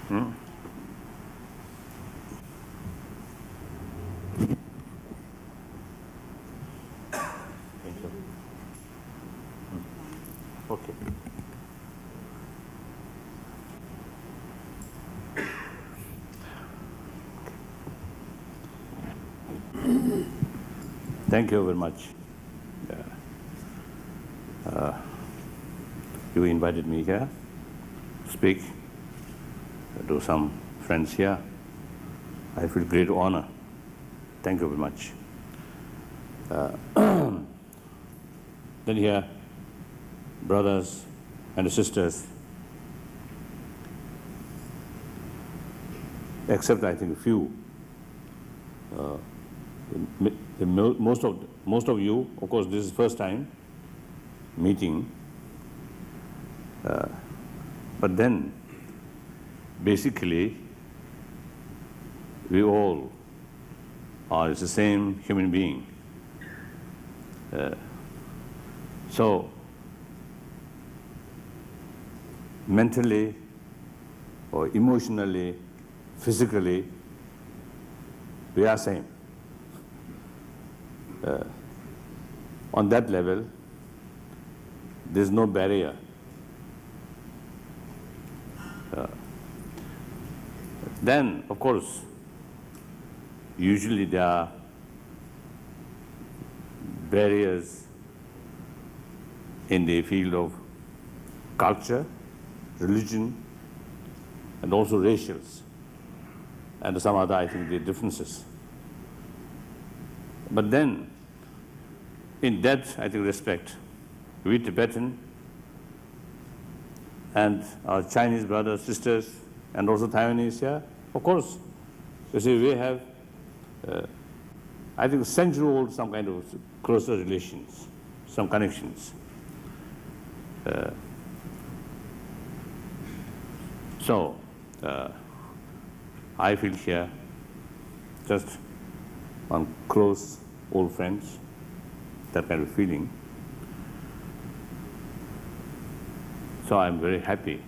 Hmm? Thank you. Okay. Thank you very much. You invited me here to speak to some friends here. I feel great honor. Thank you very much. Then here, brothers and sisters, except I think a few. Most of you, of course, this is first time meeting. But then, basically, we all are the same human being. So, mentally or emotionally, physically, we are same. On that level, there's no barrier. Then, of course, usually there are barriers in the field of culture, religion, and also racials, and some other, I think, the differences. But then, in that, I think, respect, we Tibetan and our Chinese brothers, sisters, and also Taiwanese here, of course, you see, we have, I think, century-old some kind of closer relations, some connections. So, I feel here just one close old friends, that kind of feeling. So I'm very happy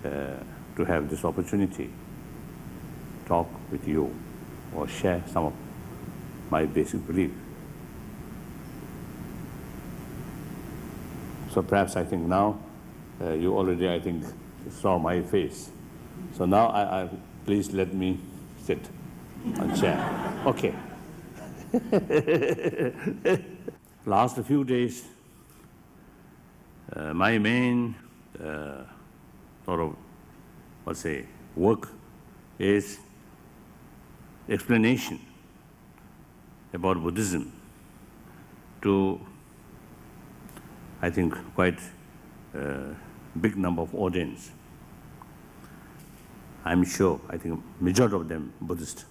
to have this opportunity to talk with you or share some of my basic belief. So perhaps I think now you already, I think, saw my face. So now please let me sit on chair. Okay. Last few days, my main sort of, work is explanation about Buddhism to, I think, quite big number of audience. I'm sure, I think, majority of them Buddhist.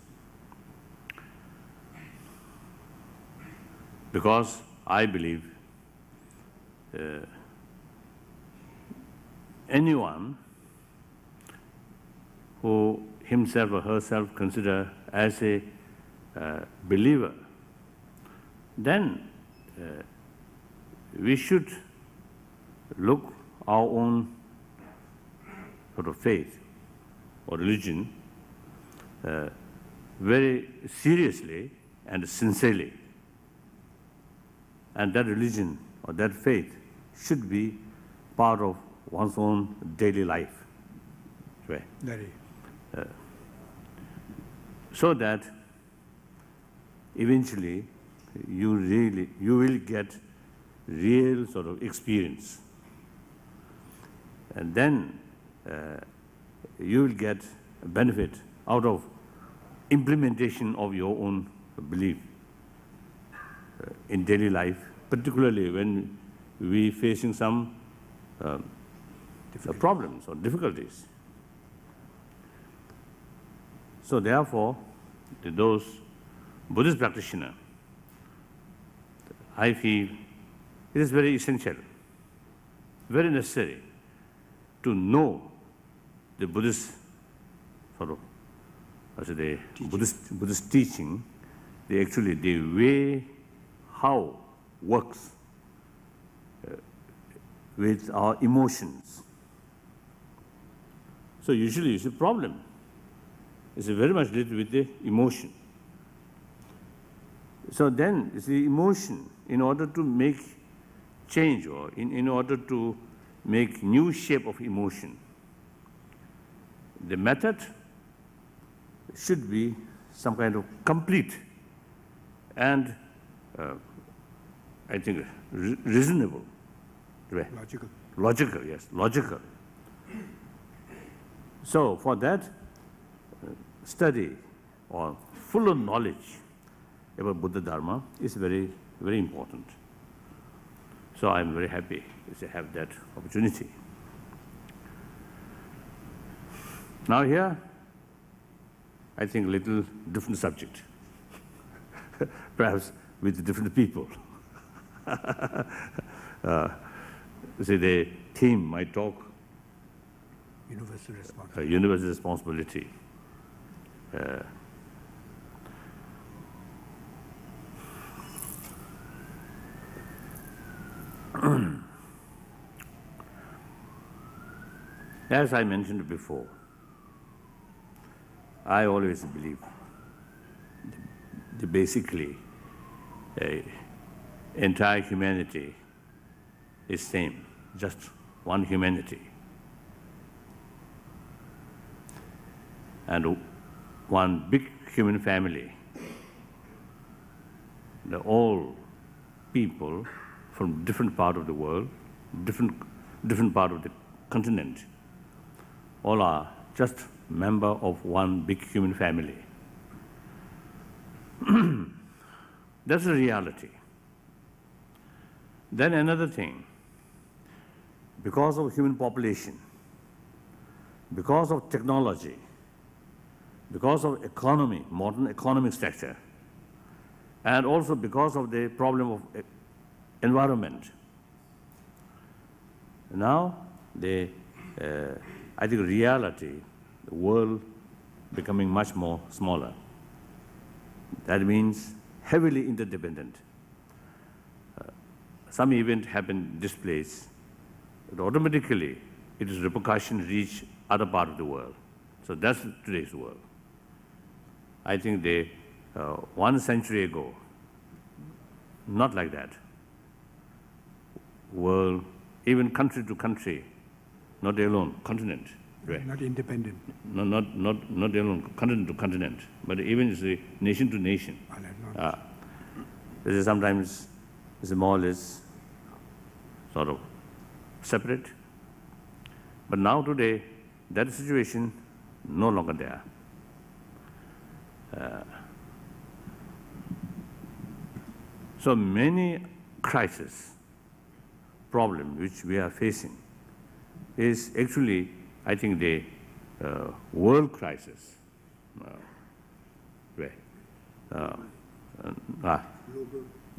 Because I believe anyone who himself or herself consider as a believer, then we should look our own sort of faith or religion very seriously and sincerely. And that religion or that faith should be part of one's own daily life. Right? So that eventually you will get real sort of experience. And then you will get a benefit out of implementation of your own belief in daily life, particularly when we facing some problems or difficulties. So therefore, those Buddhist practitioners, I feel it is very essential, very necessary to know the Buddhist sort of, Buddhist teaching, actually the way how works with our emotions. So usually it's a problem. It's very much related with the emotion. So then, it's the emotion, in order to make change or in order to make new shape of emotion, the method should be some kind of complete and, I think, reasonable. Logical. Logical, yes, logical. So for that, study or full knowledge about Buddha Dharma is very, very important. So I'm very happy to have that opportunity. Now here, I think a little different subject, perhaps with different people. See, the theme, my talk, Universal responsibility. Universal responsibility. As I mentioned before, I always believe that basically entire humanity is same, just one humanity. And one big human family. All people from different part of the world, different part of the continent, all are just member of one big human family. That's the reality. Then another thing, because of human population, because of technology, because of economy, modern economic structure, and also because of the problem of environment, now I think reality, the world becoming much more smaller. That means heavily interdependent. Some event happen in this place, but automatically its repercussions reach other part of the world. So that's today's world. I think 1 century ago, not like that. World, even country to country, not alone, continent. Right? Not independent. No, not alone, continent to continent, but even nation to nation. This is sometimes more or less sort of separate. But now today, that situation no longer there. So many crises, problems which we are facing is actually, I think, the world crisis.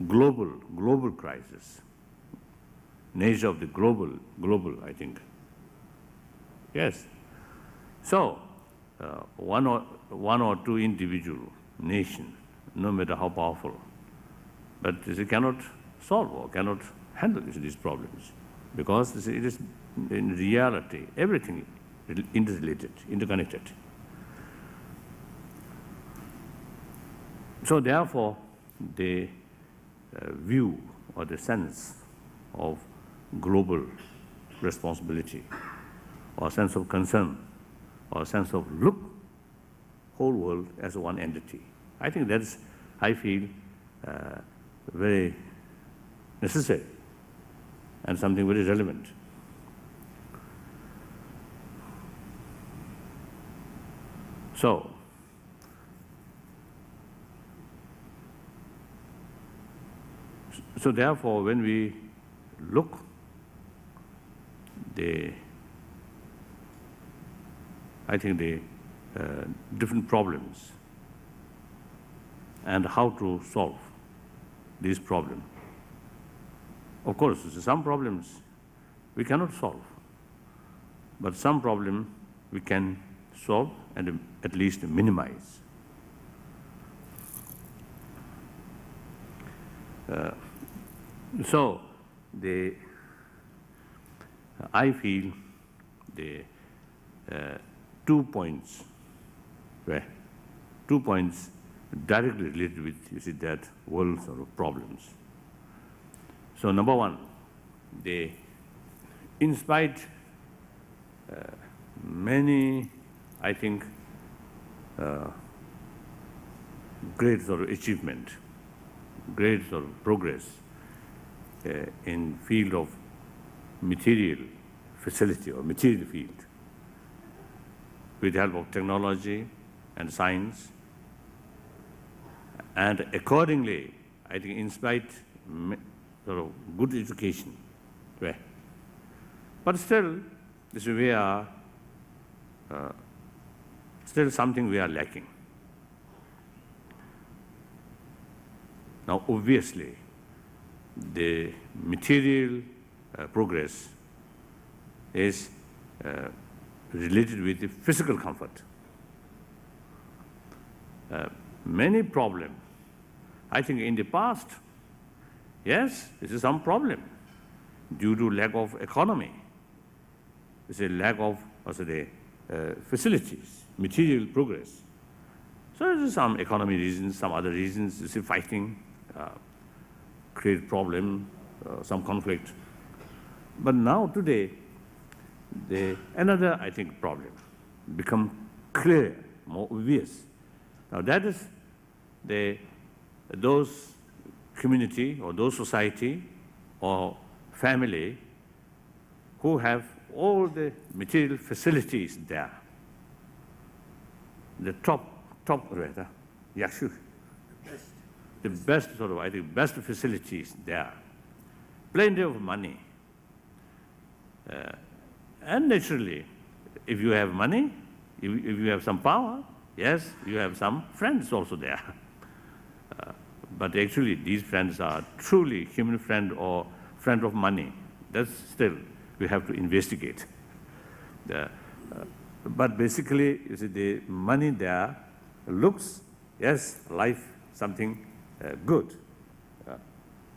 Global crisis. Nature of the global, I think. Yes. So, one or two individual nation, no matter how powerful, but they cannot solve or cannot handle these problems, because it is in reality everything interrelated, interconnected. So therefore, the view or the sense of global responsibility or sense of concern or sense of look whole world as one entity, I think that's, I feel, very necessary and something very relevant. So therefore, when we look I think the different problems and how to solve these problems. Of course, some problems we cannot solve, but some problems we can solve and at least minimize. So I feel 2 points, right? 2 points directly related with, you see, that world sort of problems. So number one, in spite many, I think, great sort of achievement, great sort of progress in field of material facility or material field, with the help of technology and science. And accordingly, I think in spite sort of good education, right? But still, we are still something we are lacking. Now, obviously, the material progress is related with the physical comfort. Many problems, I think in the past, yes, this is some problem due to lack of economy. It's a lack of facilities, material progress. So there's some economy reasons, some other reasons, you see, fighting, create problem, some conflict. But now today, another, I think, problem become clear, more obvious. Now that is those community or those society or family who have all the material facilities there. The top right, Yakshu. The best sort of, I think, best facilities there. Plenty of money. And naturally, if you have money, if you have some power, yes, you have some friends also there. But actually, these friends are truly human friend or friend of money. That's still, we have to investigate. But basically, you see, the money there looks, yes, life, something good.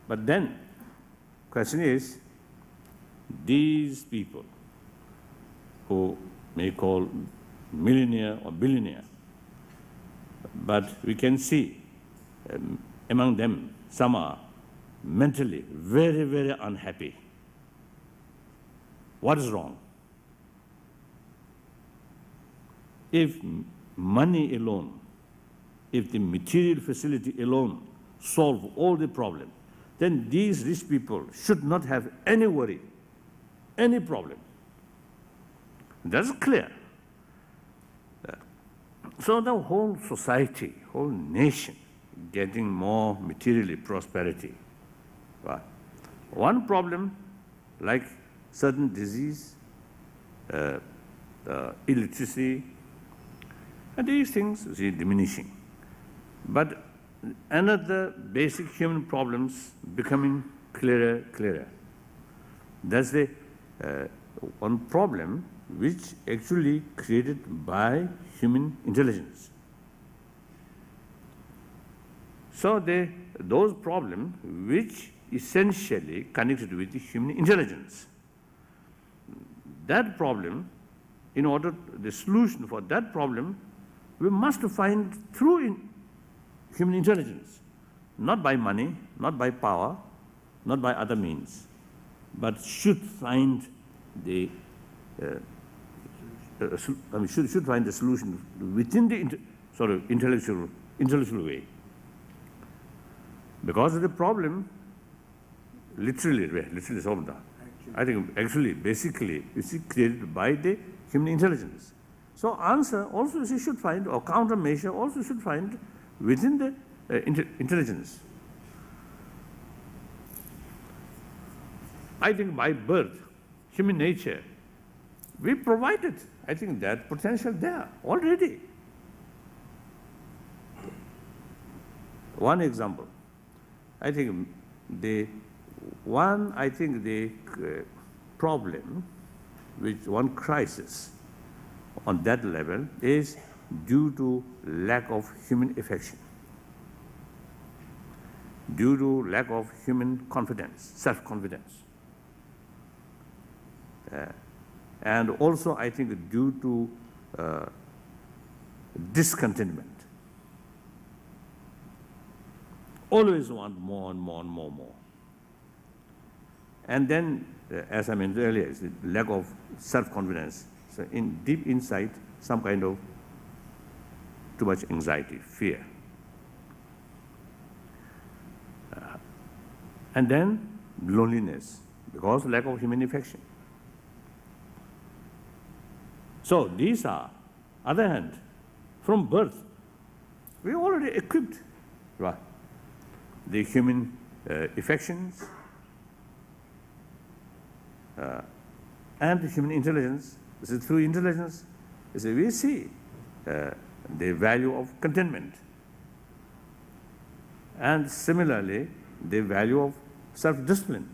But then, question is, these people who may call millionaire or billionaire, but we can see among them, some are mentally very, very unhappy. What is wrong? If money alone, if the material facility alone solve all the problem, then these rich people should not have any worry, any problem. That's clear. So the whole society, whole nation, getting more materially prosperity. Right? One problem, like certain disease, illiteracy, and these things is diminishing. But another basic human problems becoming clearer. That's the one problem which actually created by human intelligence. So those problems which essentially connected with the human intelligence. That problem, in order, the solution for that problem, we must find through human intelligence, not by money, not by power, not by other means, but should find the should find the solution within the sort of intellectual way. Because of the problem, literally solved. I think actually, basically, you see, created by the human intelligence. So answer also you should find, or countermeasure also should find within the intelligence. I think by birth, human nature, we provided, I think, that potential there already. One example, I think the problem, which one crisis on that level is due to lack of human affection, due to lack of human confidence, self-confidence. And also, I think, due to discontentment. Always want more and more and more and more. And then, as I mentioned earlier, it's the lack of self-confidence. So deep inside, some kind of too much anxiety, fear. And then loneliness, because lack of human affection. So these are, other hand, from birth, we're already equipped, right? The human affections and the human intelligence. This is through intelligence. We see the value of contentment, and similarly the value of self-discipline.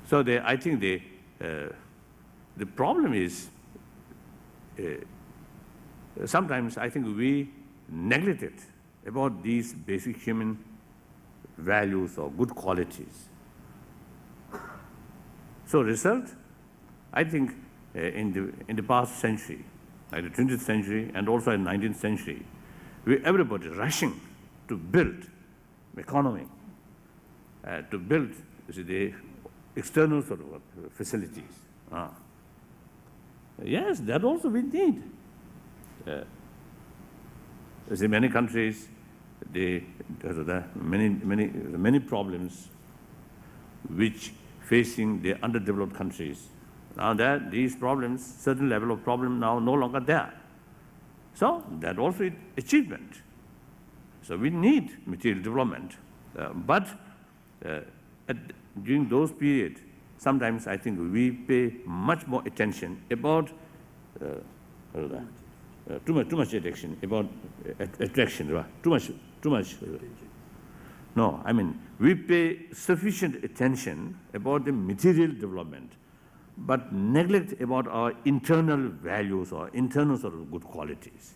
So I think the problem is sometimes I think we neglected about these basic human values or good qualities. So result, I think in the past century, like the 20th century and also in the 19th century, everybody rushing to build economy, to build the external sort of facilities. Yes, that also we need. See, many countries, many problems which facing the underdeveloped countries. Now that these problems, certain level of problem now no longer there. So that also is achievement. So we need material development. But during those periods, sometimes I think we pay much more attention about too much attention about attraction, right? Too much. No, I mean we pay sufficient attention about the material development, but neglect about our internal values or internal sort of good qualities.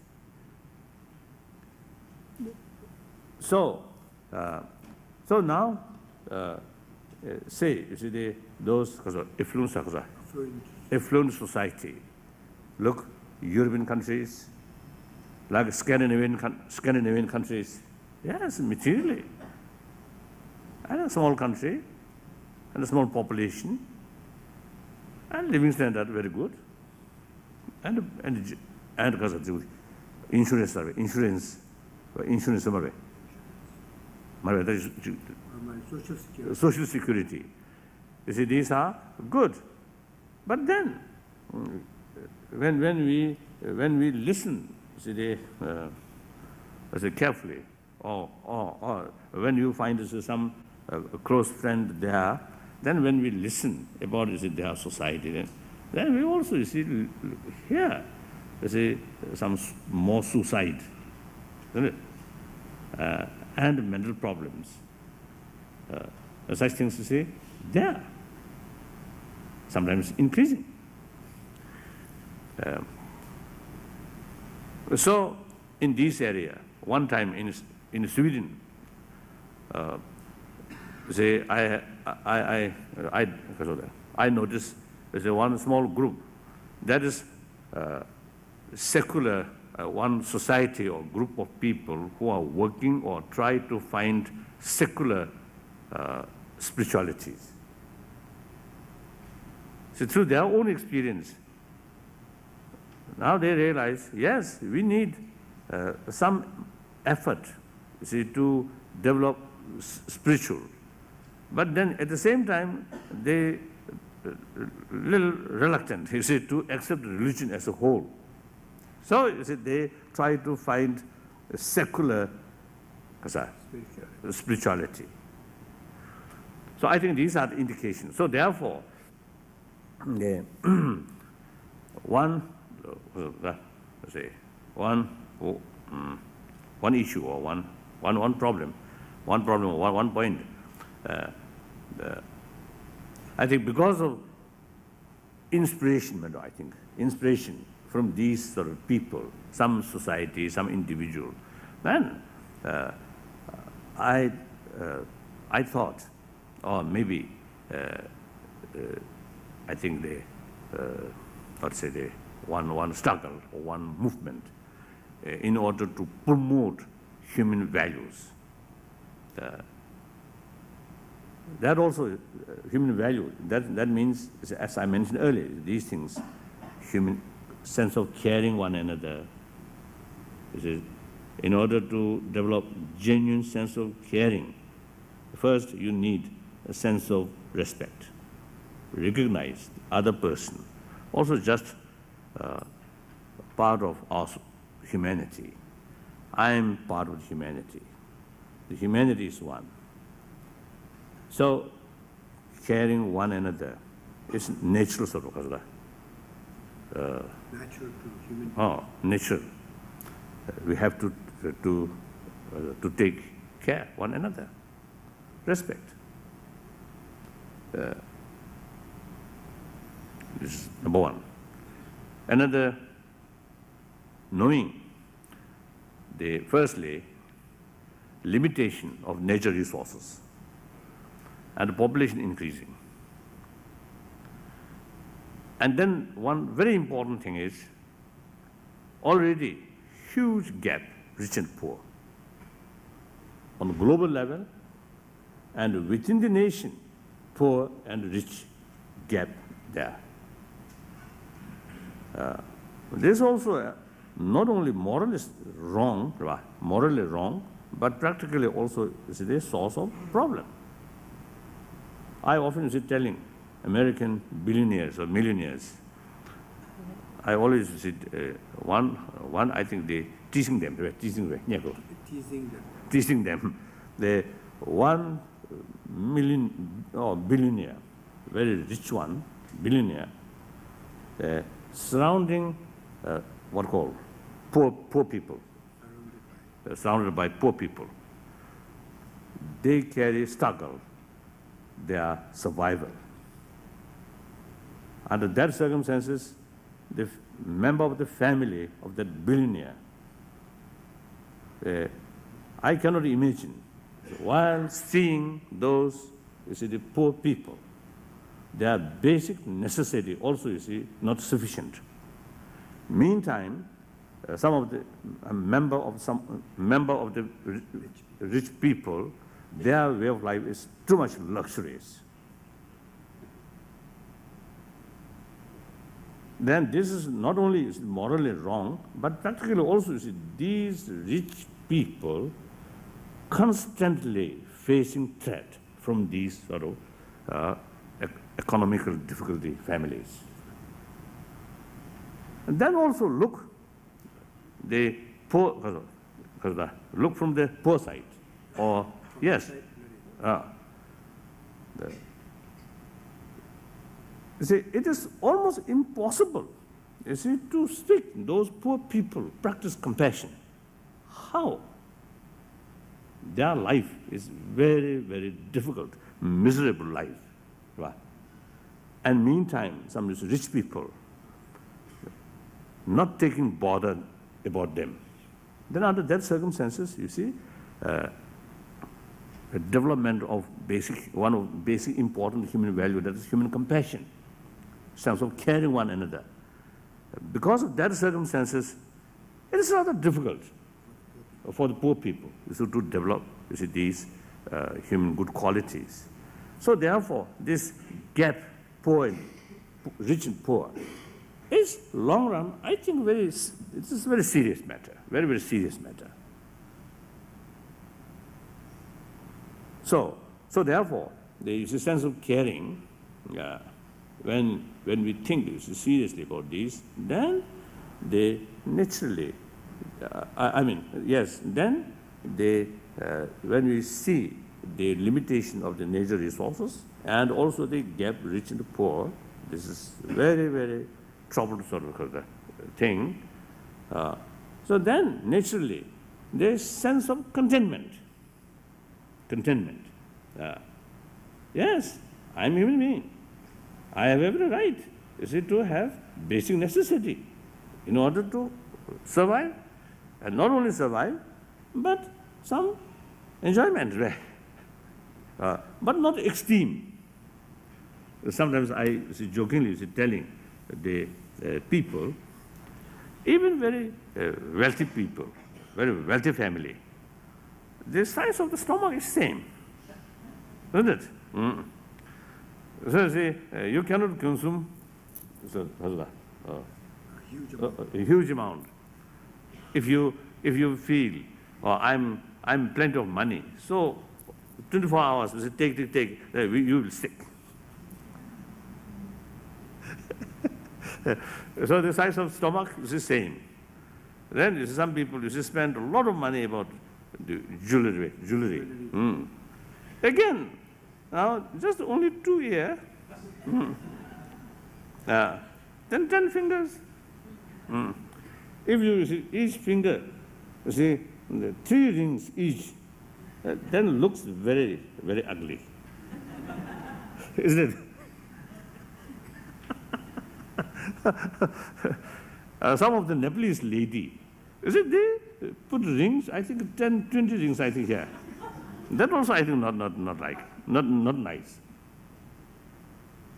So now, say, you see those affluent society. Look, European countries, like Scandinavian countries, yes, materially. And a small country, and a small population, and living standard very good, and because of the insurance, social security. You see, these are good, but then when we listen, see, carefully, or when you find some close friend there, then when we listen about their society, then we also see here, some more suicide, isn't it? And mental problems. Such things, you see, there, sometimes increasing. So in this area, one time in Sweden, I noticed there's one small group that is secular, one society or group of people who are working or try to find secular spiritualities. So through their own experience, now they realize, yes, we need some effort, to develop spiritual. But then at the same time, they little reluctant, to accept religion as a whole. So they try to find a secular spirituality. So I think these are the indications. So therefore, one issue or one problem, or one point. I think because of inspiration from these sort of people, some society, some individual, then I thought, or maybe I think let's say, one struggle or one movement in order to promote human values. That also, human value, that means, as I mentioned earlier, these things, human sense of caring one another. In order to develop genuine sense of caring, first you need a sense of respect. Recognize the other person, also just part of our humanity. I am part of humanity. The humanity is one. So, caring one another is natural sort of. Natural to human. Natural. We have to take care one another. Respect. This is number one. Another, knowing firstly, limitation of nature resources and the population increasing. And then one very important thing is already huge gap, rich and poor, on the global level and within the nation, poor and rich gap there. This also not only morally wrong, but practically also is a source of problem. I often see telling American billionaires or millionaires, I always see one I think they teasing them. The 1 million billionaire, very rich one, billionaire, surrounding what called poor people, surrounded by poor people. They carry struggle, their survival. Under that circumstances, the member of the family of that billionaire, I cannot imagine, while seeing those, the poor people, their basic necessity also, not sufficient. Meantime, some of the member of the rich people, their way of life is too much luxurious. Then this is not only morally wrong, but practically also, these rich people constantly facing threat from these sort of economical difficulty families. And then also look look from the poor side, or yes, you see, it is almost impossible, to speak those poor people, practice compassion. How? Their life is very, very difficult, miserable life. Right? And meantime, some rich people not taking bother about them. Then under that circumstances, a development of one of basic important human value, that is human compassion, sense of caring one another. Because of that circumstances, it is rather difficult for the poor people to develop these human good qualities. So therefore, this gap, rich and poor, is long run, I think, it is a very serious matter, very, very serious matter. So therefore, there is a sense of caring. When we think seriously about this, then they naturally, then when we see the limitation of the nature resources and also the gap rich and poor, this is very, very troubled sort of thing. So then naturally, there is sense of contentment. Yes, I'm a human being. I have every right, to have basic necessity in order to survive, and not only survive, but some enjoyment, but not extreme. Sometimes I jokingly telling the people, even very wealthy people, very wealthy family, the size of the stomach is same, isn't it? So see, you cannot consume a huge amount. If you feel, oh, I'm plenty of money, so 24 hours, you say, take, you will sick. So the size of stomach is the same. Then some people spend a lot of money about the jewelry. Again, now just only 2 years, then 10 fingers. If you see each finger, you see 3 rings each, then looks very, very ugly. Isn't it? Some of the Nepalese lady, they put rings, I think 10, 20 rings, I think, here. That also, I think, not nice.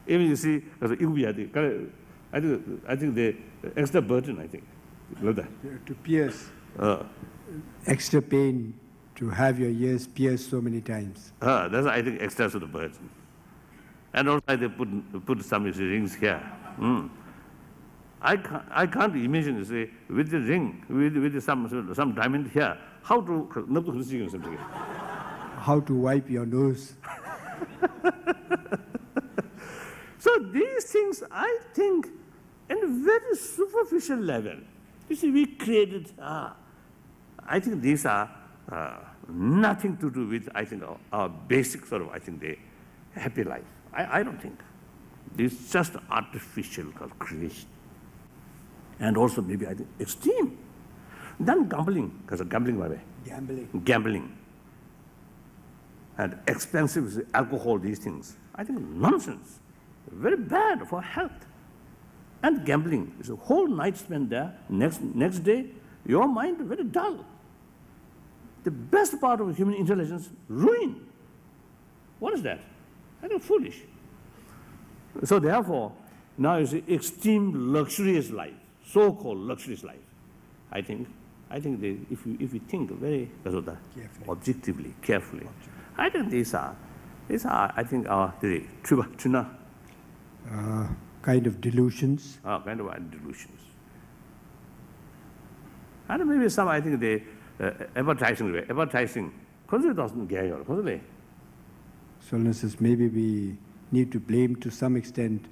Even you see, I think the extra burden, I think. To pierce. Extra pain to have your ears pierced so many times. That's, I think, extra to the burden. And also, they put some rings here. I can't imagine, say, with the ring, with some diamond here, how to wipe your nose. So these things, I think, in a very superficial level, you see, we created, I think these are nothing to do with, I think, our basic sort of, I think, the happy life. I don't think. This is just artificial creation. And also maybe, I think, extreme. Then gambling, because of gambling, by the way. Gambling. And expensive alcohol, these things. I think nonsense. Very bad for health. And gambling. It's a whole night spent there. Next day, your mind very dull. The best part of human intelligence, ruined. What is that? I think foolish. So therefore, now you see extreme luxurious life, so-called luxurious life. I think if you think very objectively, carefully, I think these are I think the tuna. Kind of delusions. Kind of delusions. And maybe some, I think, the advertising, So maybe we need to blame to some extent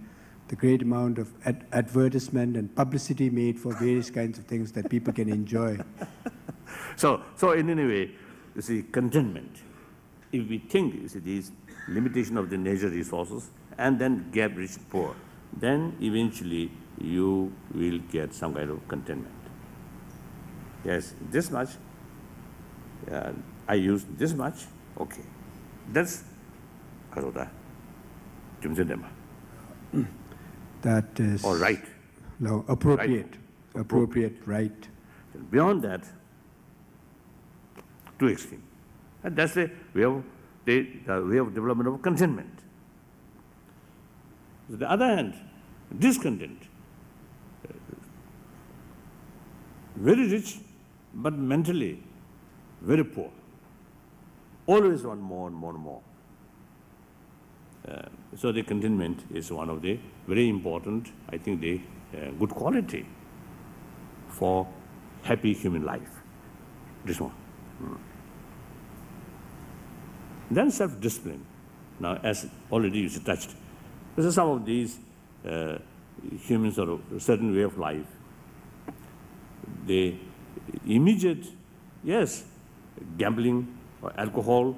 the great amount of advertisement and publicity made for various kinds of things that people can enjoy. So in any way, you see, contentment. If we think, you see, these limitation of the natural resources, and then gap rich poor, then eventually you will get some kind of contentment. Yes, this much, I use this much, okay. That's that is or right. No, appropriate. Right. Appropriate, right. And beyond that, too extreme. And that's the way of development of contentment. On the other hand, discontent. Very rich, but mentally very poor. Always want more and more and more. So the contentment is one of the very important, I think, the good quality for happy human life. This one. Then self-discipline. Now, as already you touched, this is some of these humans or a certain way of life. The immediate, yes, gambling or alcohol,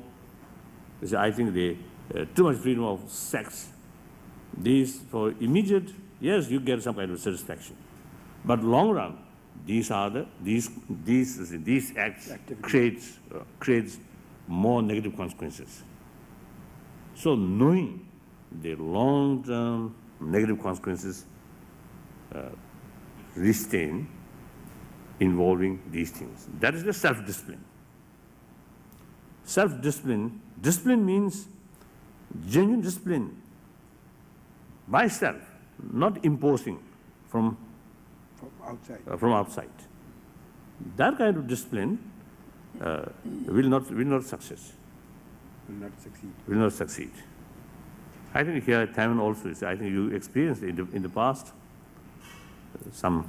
I think too much freedom of sex. These for immediate, yes, you get some kind of satisfaction, but long run, these acts creates more negative consequences. So knowing the long-term negative consequences restrain involving these things. That is the self-discipline. Discipline means genuine discipline by self, not imposing from outside. From outside. That kind of discipline will not success. Will not succeed. I think here Taiwan also is. I think you experienced in the past some,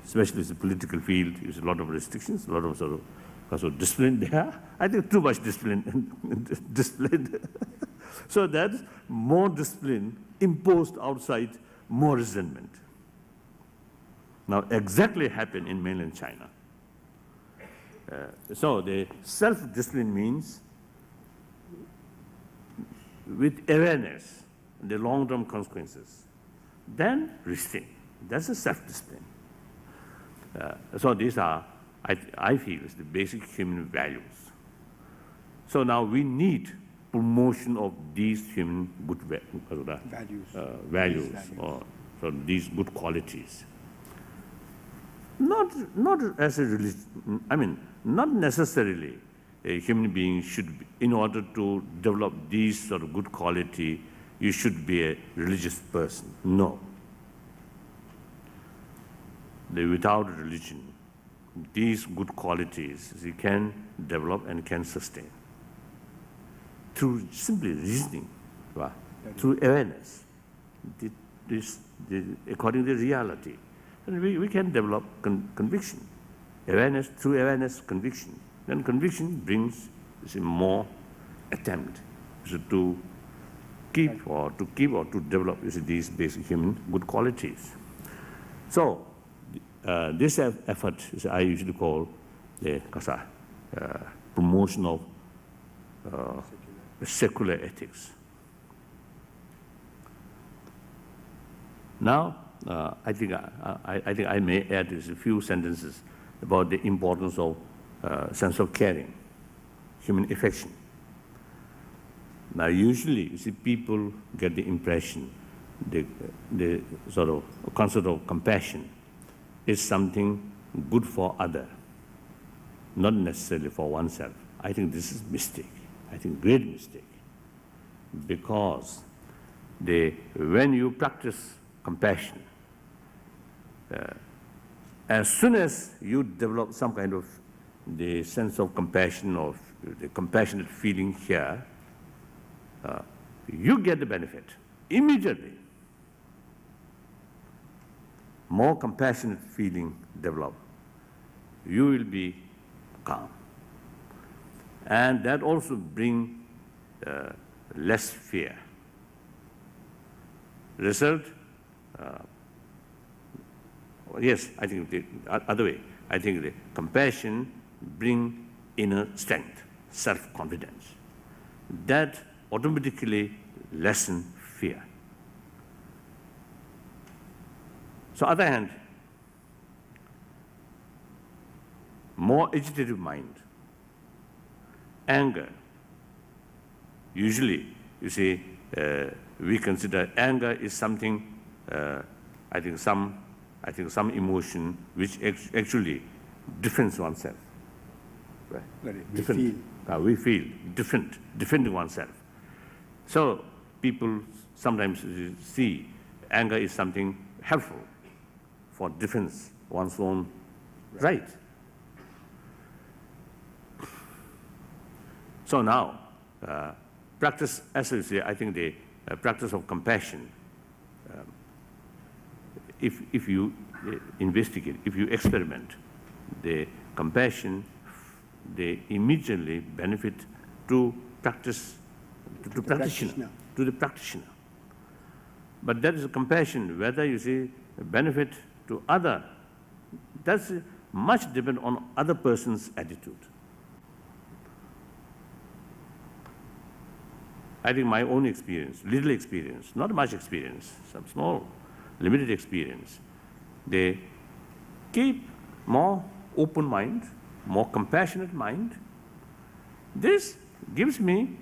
especially the political field, is a lot of restrictions, a lot of sort of discipline there. I think too much discipline. So that's more discipline imposed outside, more resentment. Now, exactly happened in mainland China. So the self-discipline means with awareness, the long-term consequences, then restraint. That's a self-discipline. So these are, I feel, is the basic human values. So now we need promotion of these human good values, or so these good qualities. Not as a religion. I mean, not necessarily a human being should be, in order to develop these sort of good quality, you should be a religious person. No. Without religion, these good qualities you can develop and can sustain through simply reasoning, through awareness, according to reality. And we can develop conviction, awareness, through awareness, conviction. Then conviction brings more attempt to keep or to develop these basic human good qualities. So this effort is I usually call the promotion of secular ethics. Now, I think I may add a few sentences about the importance of sense of caring, human affection. Now, usually, you see, people get the impression the sort of concept of compassion is something good for other, not necessarily for oneself. I think this is a mistake. I think great mistake, because when you practice compassion, as soon as you develop some kind of the sense of compassion, or the compassionate feeling here, you get the benefit immediately. More compassionate feeling develop, you will be calm. And that also brings less fear. Result, yes, I think the other way. I think the compassion brings inner strength, self-confidence. That automatically lessens fear. So on the other hand, more agitated mind, anger. Usually, you see, we consider anger is something, I think some emotion which actually defends oneself. Right? We feel defending oneself. So people sometimes see anger is something helpful for defense one's own right. So now, practice, as you say, I think the practice of compassion, if you investigate, if you experiment, the compassion, they immediately benefit to the practitioner. But that is a compassion, whether you see benefit to other, that's much depend on other person's attitude. I think my own experience, little experience, not much experience, some small, limited experience, they keep more open mind, more compassionate mind. This gives me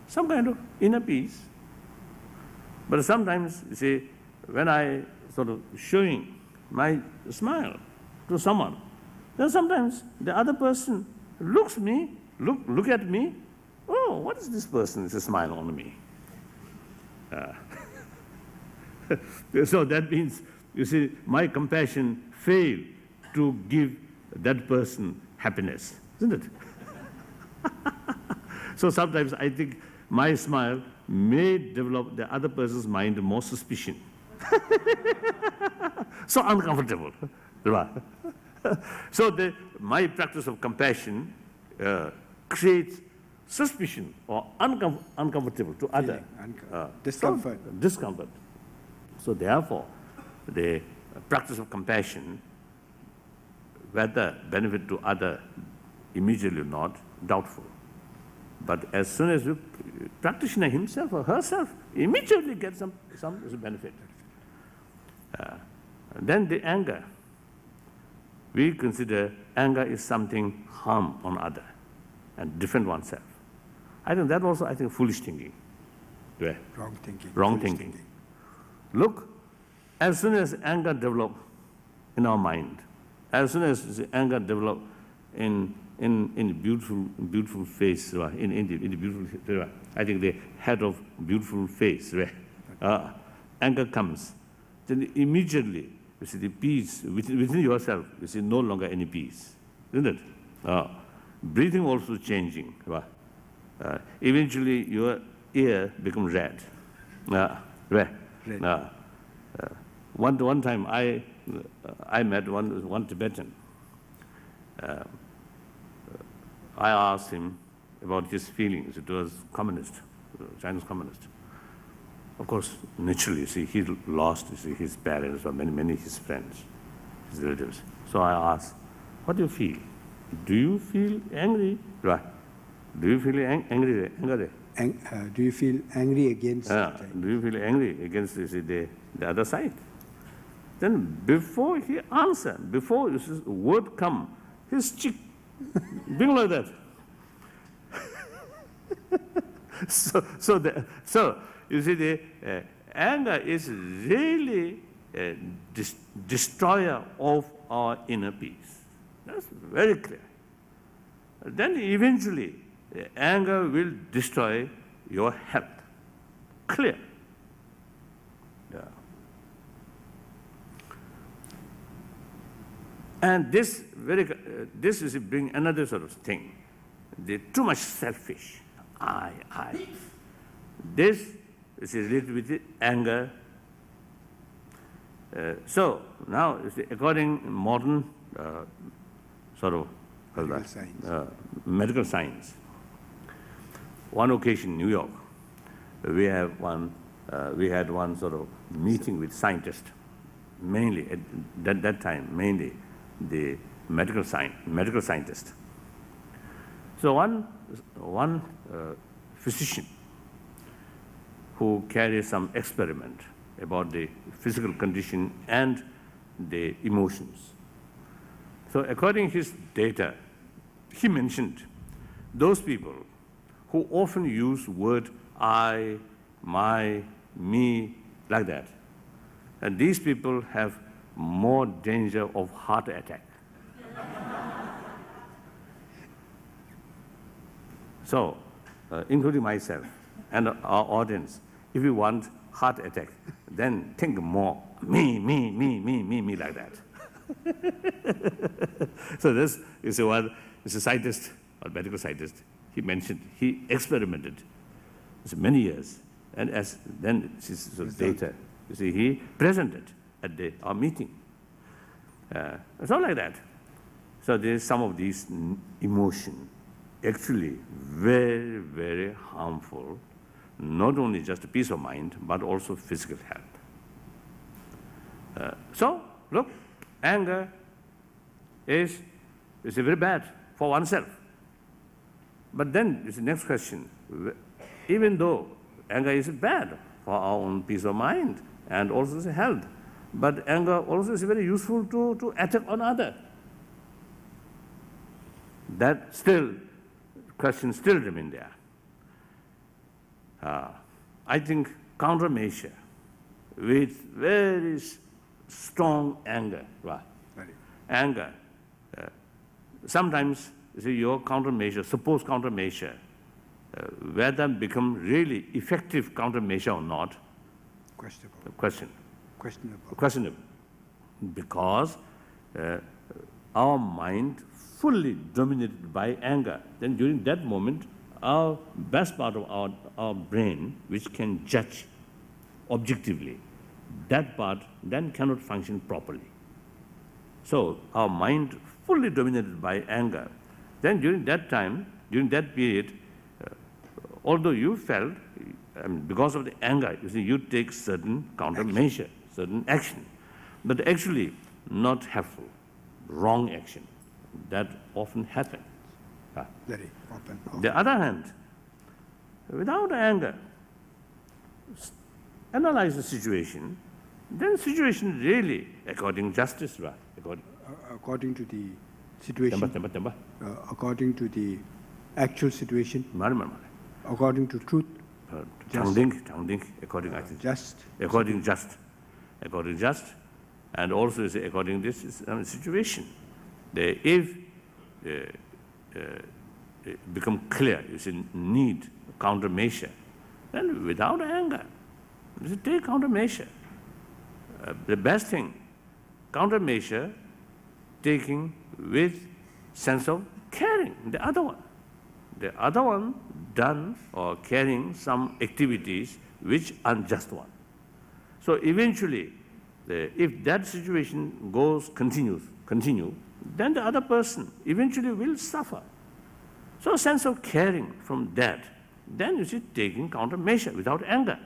some kind of inner peace. But sometimes, you see, when I sort of showing my smile to someone, then sometimes the other person looks at me, oh, what is this person? It's a smile on me. So that means you see, my compassion failed to give that person happiness, isn't it? So sometimes I think my smile may develop the other person's mind more suspicion. So uncomfortable. So my practice of compassion creates suspicion or uncomfortable to other. Discomfort. Discomfort. So therefore, the practice of compassion, whether benefit to other immediately or not, doubtful. But as soon as the practitioner himself or herself immediately gets some benefit. Then the anger. We consider anger is something harm on other and defend oneself. I think that also, foolish thinking. Yeah. Wrong thinking. Wrong thinking. Look, as soon as anger develops in our mind, as soon as the anger develops in the beautiful face, in the beautiful, I think the head of beautiful face, anger comes, then immediately you see the peace within yourself. You see no longer any peace, isn't it? Breathing also changing. Eventually your ear becomes red. Red. One time I met one Tibetan. I asked him about his feelings. It was communist, Chinese communist. Of course, naturally, see, he lost his parents or many his friends, his relatives. So I asked, what do you feel? Do you feel angry? Right. Do you feel angry? Do you feel angry against do you feel angry against the other side? Then before he answered, before the word come, his cheek being like that. So you see, the anger is really a destroyer of our inner peace. That's very clear. Then eventually, anger will destroy your health. Clear. Yeah. And this is bring another sort of thing. The too much selfish. I. This is related with the anger. So now, according to modern sort of medical science, one occasion in New York, we had one sort of meeting with scientists, mainly at that time, mainly the medical scientist. So one physician who carried some experiment about the physical condition and the emotions. So according to his data, he mentioned those people who often use word I, my, me, like that. And these people have more danger of heart attack. So, including myself and our audience, if you want heart attack, then think more, me, like that. So this is a scientist, or medical scientist, he mentioned, he experimented many years, and then this is data, you see, he presented at our meeting. So like that. So there's some of these emotion actually very, very harmful, not only just peace of mind, but also physical health. So, look, anger is very bad for oneself. But then is the next question, even though anger is bad for our own peace of mind and also health, but anger also is very useful to attack on others. That question still remain there. I think countermeasure with very strong anger, right? Anger. Sometimes you see, your countermeasure, supposed countermeasure, whether become really effective countermeasure or not, questionable. Questionable. because our mind fully dominated by anger. Then during that moment, our best part of our brain, which can judge objectively, that part then cannot function properly. So our mind fully dominated by anger. Then during that time, during that period, although you felt, because of the anger, you see, you take certain countermeasure, certain action, but actually not helpful, wrong action. That often happens. Very often. On the other hand, without anger, analyze the situation, then situation really, according justice, right? According to the situation, according to the actual situation, according to truth, according just, and also according to this situation. If become clear, you see, need countermeasure, then without anger, you see, take countermeasure. The best thing, countermeasure taking with sense of caring. The other one done or carrying some activities which unjust one. So eventually, if that situation continue, then the other person eventually will suffer. So a sense of caring from that, then you see taking countermeasure without anger.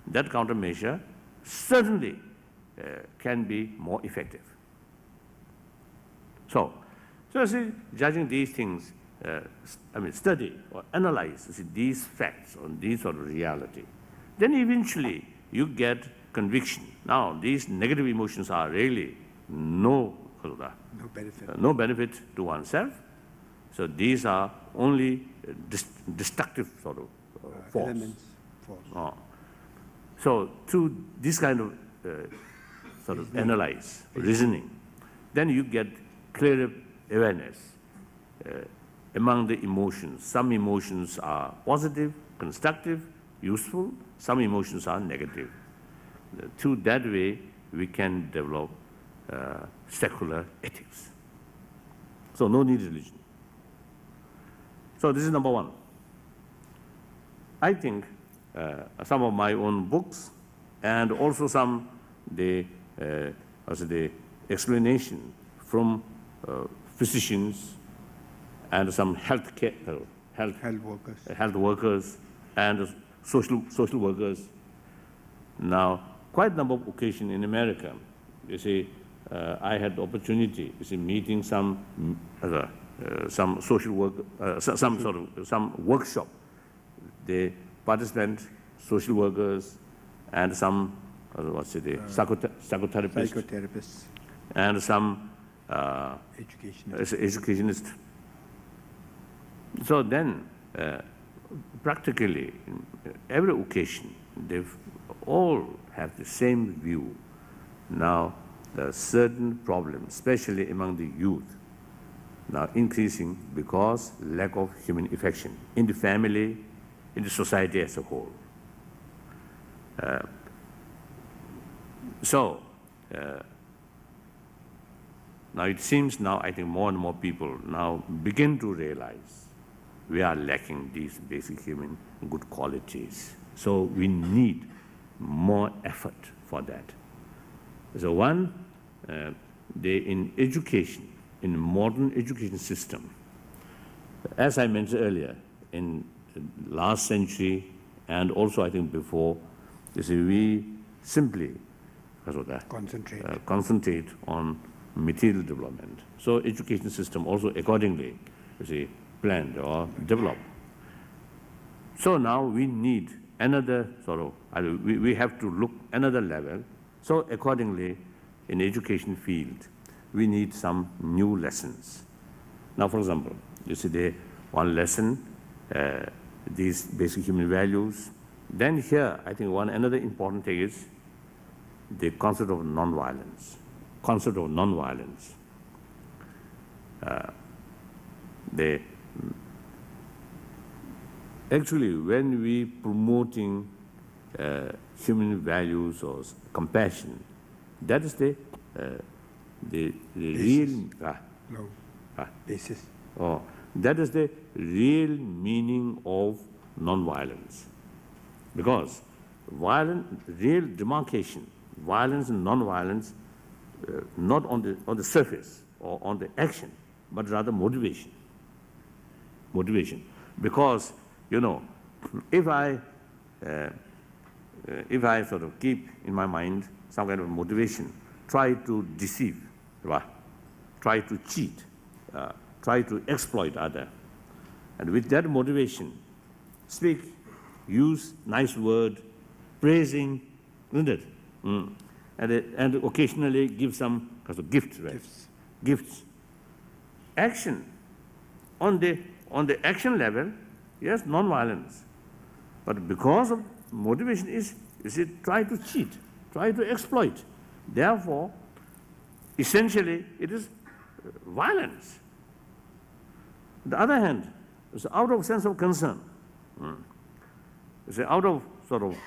That countermeasure certainly can be more effective. So you see, judging these things, study or analyze these facts or these sort of reality, then eventually you get conviction. Now, these negative emotions are really no benefit to oneself. So these are only destructive sort of force. Elements, force. So through this kind of sort of analyze, reasoning, then you get clearer awareness among the emotions. Some emotions are positive, constructive, useful. Some emotions are negative. Through that way, we can develop secular ethics. So no need religion. So this is number one. I think some of my own books and also some the explanation from physicians and some health workers and social workers. Now, quite a number of occasions in America, you see, I had the opportunity, you see, meeting some social work, some workshop. The participants, social workers, and some psychotherapists, and some educationists. So then, practically, every occasion, they all have the same view. Now, there are certain problems, especially among the youth, now increasing because lack of human affection in the family, in the society as a whole. Now it seems now, I think more and more people now begin to realize we are lacking these basic human good qualities. So we need more effort for that. So one, in education, in modern education system, as I mentioned earlier, in last century and also I think before, you see, we simply concentrate on material development. So education system also accordingly, you see, planned or developed. So now we need another sort of, we have to look another level. So accordingly, in education field, we need some new lessons. Now, for example, you see the one lesson, these basic human values. Then here, I think another important thing is the concept of nonviolence. Concept of nonviolence. Actually, when we promoting human values or compassion, that is the the real basis. Oh, that is the real meaning of non-violence. Because real demarcation, violence and non-violence, not on the surface or on the action, but rather motivation. Motivation. Because, you know, if I sort of keep in my mind some kind of motivation, try to deceive, right? Try to cheat, try to exploit other, and with that motivation, speak, use nice word, praising, isn't it? And occasionally give some kind of gift, right? Gifts. Action. On the action level, yes, non-violence. But because of motivation is try to cheat, try to exploit. Therefore, essentially, it is violence. On the other hand, it's out of sense of concern. It's out of sort of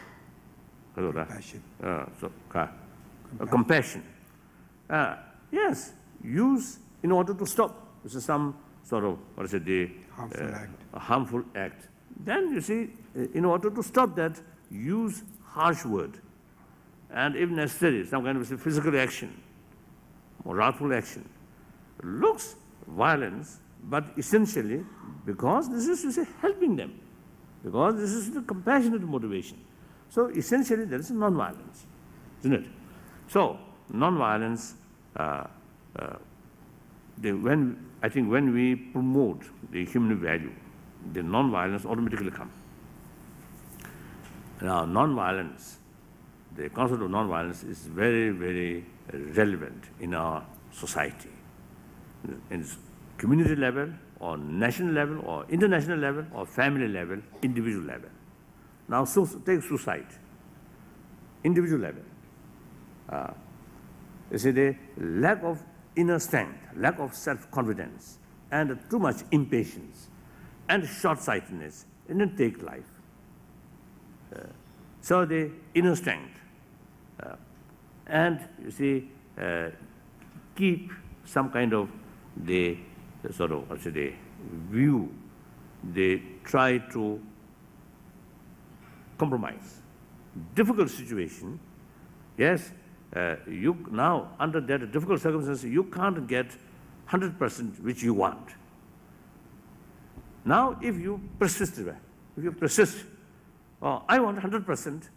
compassion. Yes, use in order to stop some sort of harmful act. Then you see, in order to stop that, use harsh word, and if necessary, some kind of physical action or wrathful action. Looks violence, but essentially, because this is helping them, because this is the compassionate motivation. So essentially, there is non-violence, isn't it? So non-violence, I think when we promote the human value, the non-violence automatically comes. Now, non-violence, the concept of non-violence is very, very relevant in our society. In community level, or national level, or international level, or family level, individual level. Now, take suicide, individual level. You see, the lack of inner strength, lack of self-confidence, and too much impatience, and short-sightedness, and then take life. So the inner strength, and you see, keep some kind of the sort of view. They try to compromise. Difficult situation, yes. You now under that difficult circumstances, you can't get 100% which you want. Now, if you persist, oh, I want 100%.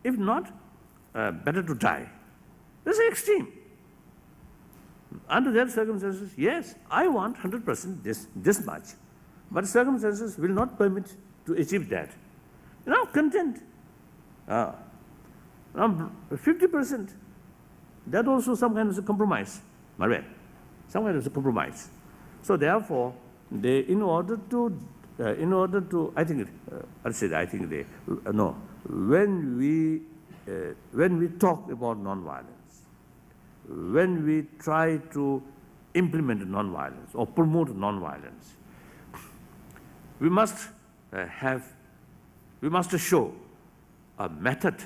If not, better to die. This is extreme. Under that circumstances, yes, I want 100% this much, but circumstances will not permit to achieve that. Now, content. Now, 50%. That also some kind of a compromise. Some kind of a compromise. So therefore, in order to, I think, when we talk about non-violence, when we try to implement non-violence or promote non-violence, we must show a method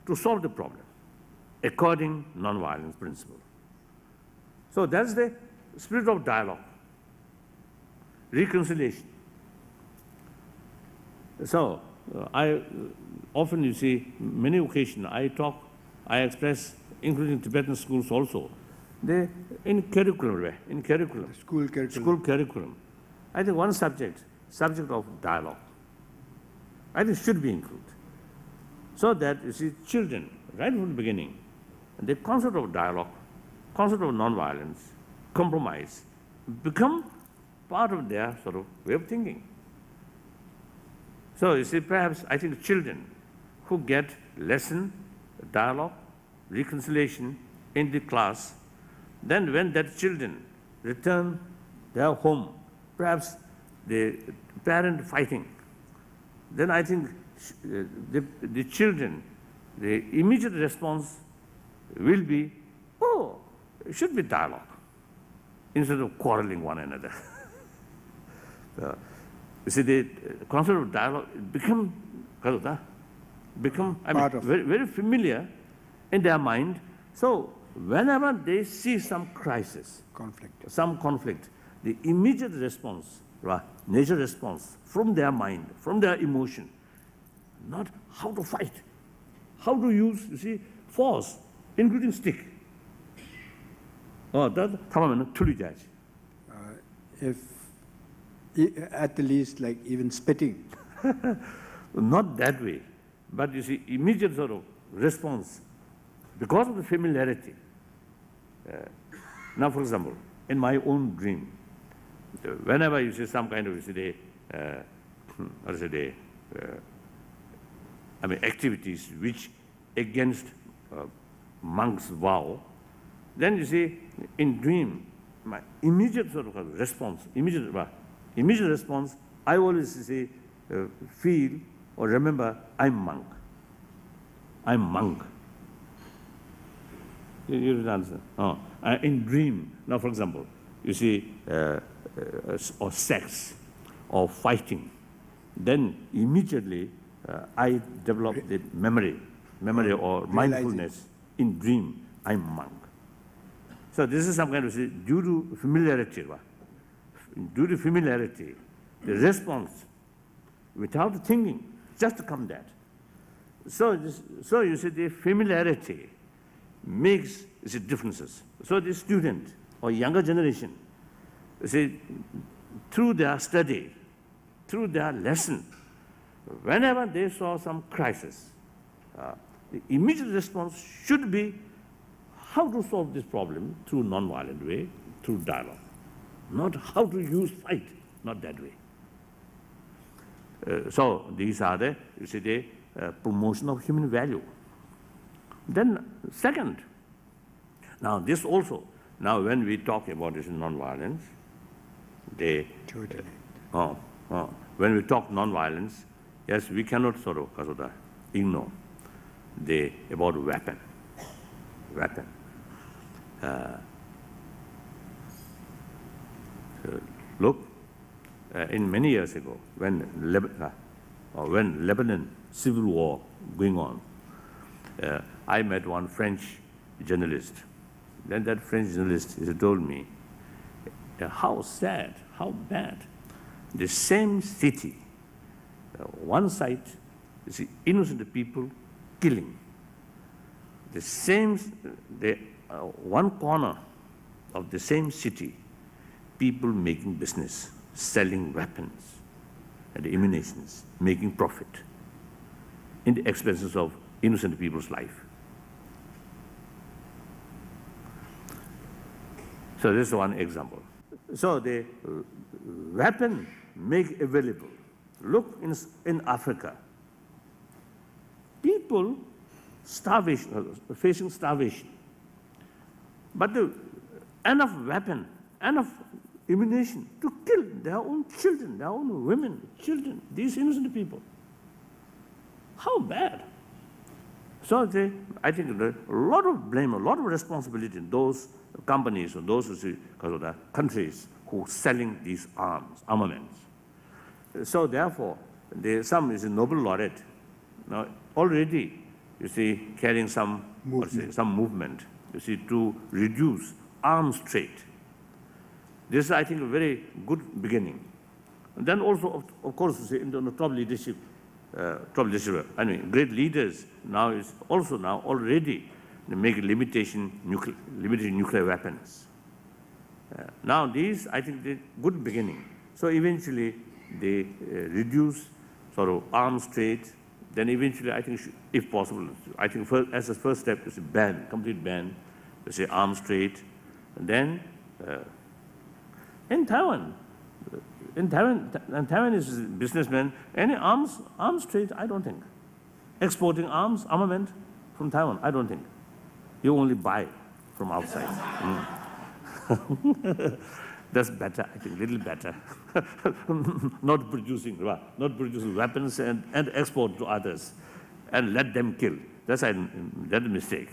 to solve the problem according to non-violence principle. So that's the spirit of dialogue, reconciliation. So I often, you see, many occasions I express, including Tibetan schools also, in curriculum, School curriculum. School curriculum, I think one subject of dialogue, I think should be included. So that, you see, children, right from the beginning, the concept of dialogue, concept of non-violence, compromise, become part of their sort of way of thinking. So, you see, perhaps I think children who get lesson, dialogue, reconciliation in the class, then when that children return their home, perhaps the parent fighting, then I think the children, the immediate response will be, oh, it should be dialogue, instead of quarreling one another. You see, the concept of dialogue become very, very familiar in their mind. So whenever they see some crisis, some conflict, the immediate response, right, nature response from their mind, from their emotion, not how to fight, how to use, you see, force, including stick. That if at the least, like even spitting. Not that way, but you see, immediate sort of response because of the familiarity. Now, for example, in my own dream, whenever you see some kind of, you see, activities which against monk's vow, then you see, in dream, my immediate sort of response, immediate response, I always say, feel or remember, I'm monk. I'm monk. You didn't answer. In dream, now for example, you see, or sex, or fighting, then immediately I develop the memory or mindfulness in dream, I'm monk. So this is some kind of, due to familiarity, the response, without thinking, just come that. So you see, the familiarity makes differences. So the student or younger generation, you see, through their study, through their lesson, whenever they saw some crisis, the immediate response should be how to solve this problem through non-violent way, through dialogue. Not how to use fight, not that way. So these are the, you see, the promotion of human value. Then second, now this also, now when we talk about this non-violence, when we talk non-violence, yes, we cannot sort of ignore about weapon. Look, in many years ago, when Lebanon civil war going on, I met one French journalist. Then that French journalist told me how sad, how bad. The same city, one side, you see, innocent people killing. The same, one corner of the same city, people making business, selling weapons and ammunitions, making profit in the expenses of innocent people's life. So this is one example. So the weapon make available. Look in Africa, people facing starvation, but enough weapon, enough ammunition to kill their own children, their own women, children, these innocent people. How bad? So I think a lot of blame, a lot of responsibility in those companies or those countries who are selling these armaments. So therefore, some is a Nobel laureate. Now already, you see, carrying some movement, you see, to reduce arms trade. This is, I think, a very good beginning. And then also, of course, you see, in the top leadership, I mean, great leaders now is also now already make limiting nuclear weapons. Now these, I think, the good beginning. So eventually they reduce sort of arms trade. Then eventually, I think, if possible, I think as a first step is a ban, complete ban, to say arms trade. And then in Taiwan is a businessman. Any arms trade, I don't think. Exporting armament from Taiwan, I don't think. You only buy from outside. That's better, I think, little better. not producing weapons and export to others and let them kill. That's a mistake.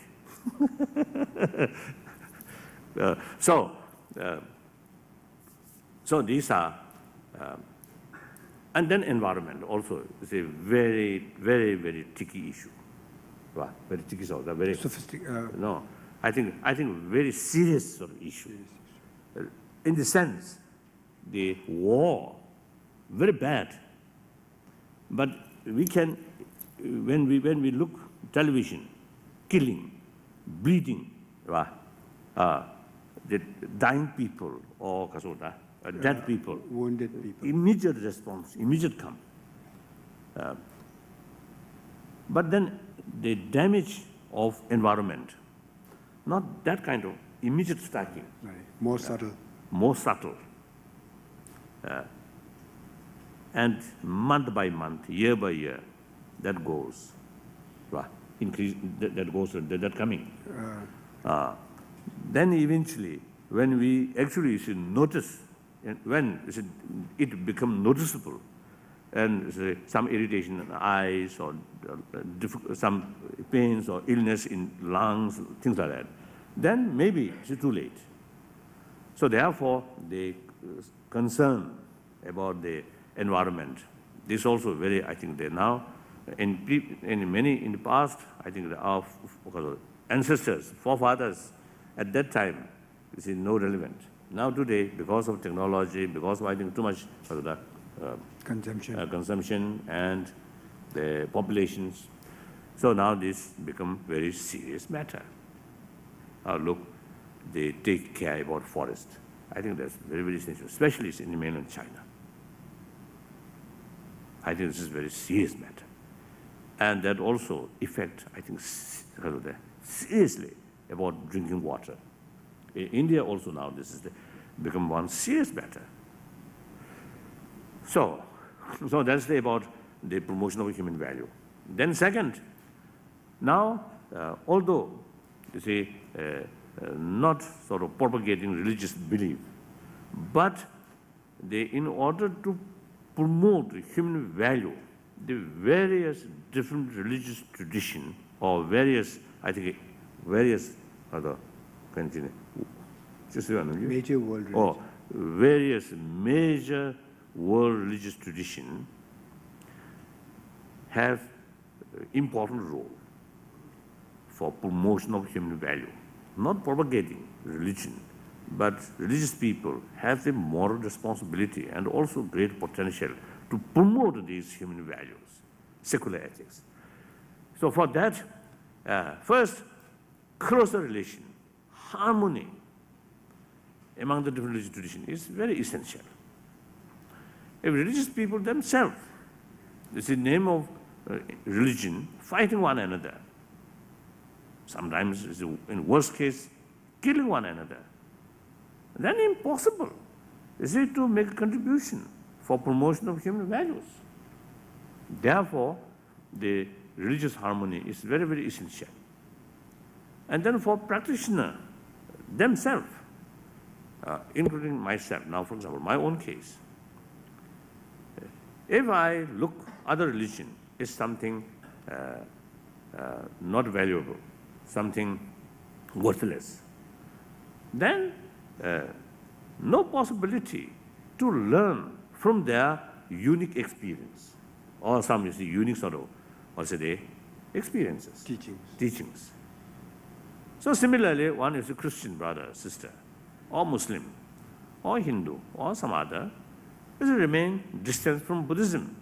So these are, and then environment also is a very, very, very tricky issue. Very tricky, very sophisticated. No, I think very serious sort of issue. In the sense, the war, very bad. But we can, when we look television, killing, bleeding, the dying people or dead people, wounded people, immediate response, immediate come. But then the damage of environment, not that kind of immediate striking. Right. More subtle. More subtle. And month by month, year by year, that goes. Increase, that goes, that coming. Then eventually, when we actually should notice, when it becomes noticeable, and say, some irritation in the eyes or some pains or illness in lungs, things like that, then maybe it's too late. So therefore, the concern about the environment, this is also very, I think, they now, in the past, I think our ancestors, forefathers, at that time, this is no relevant. Now today, because of technology, because of, I think, too much consumption and the populations, so now this become very serious matter. Look, they take care about forest. I think that's very, very essential, especially in mainland China. I think this is a very serious matter. And that also affects, I think, seriously about drinking water. In India also now this is become one serious matter. So that's about the promotion of human value. Then second, now, although, you see, not sort of propagating religious belief, but in order to promote human value, the various different religious tradition or various, I think, various other major world religion. Or various major world religious tradition have important role for promotion of human value, not propagating religion, but religious people have the moral responsibility and also great potential to promote these human values, secular ethics. So for that, first, closer relation, harmony among the different religious traditions is very essential. If religious people themselves, this is the name of religion, fighting one another, sometimes in worst case, killing one another, then impossible, is it to make a contribution for promotion of human values. Therefore, the religious harmony is very, very essential. And then for practitioners themselves, including myself, now for example, my own case, if I look other religion is something not valuable, something worthless, then no possibility to learn from their unique experience or some unique sort of, experiences. Teachings. So similarly, one is a Christian brother, sister, or Muslim, or Hindu, or some other, will remain distant from Buddhism.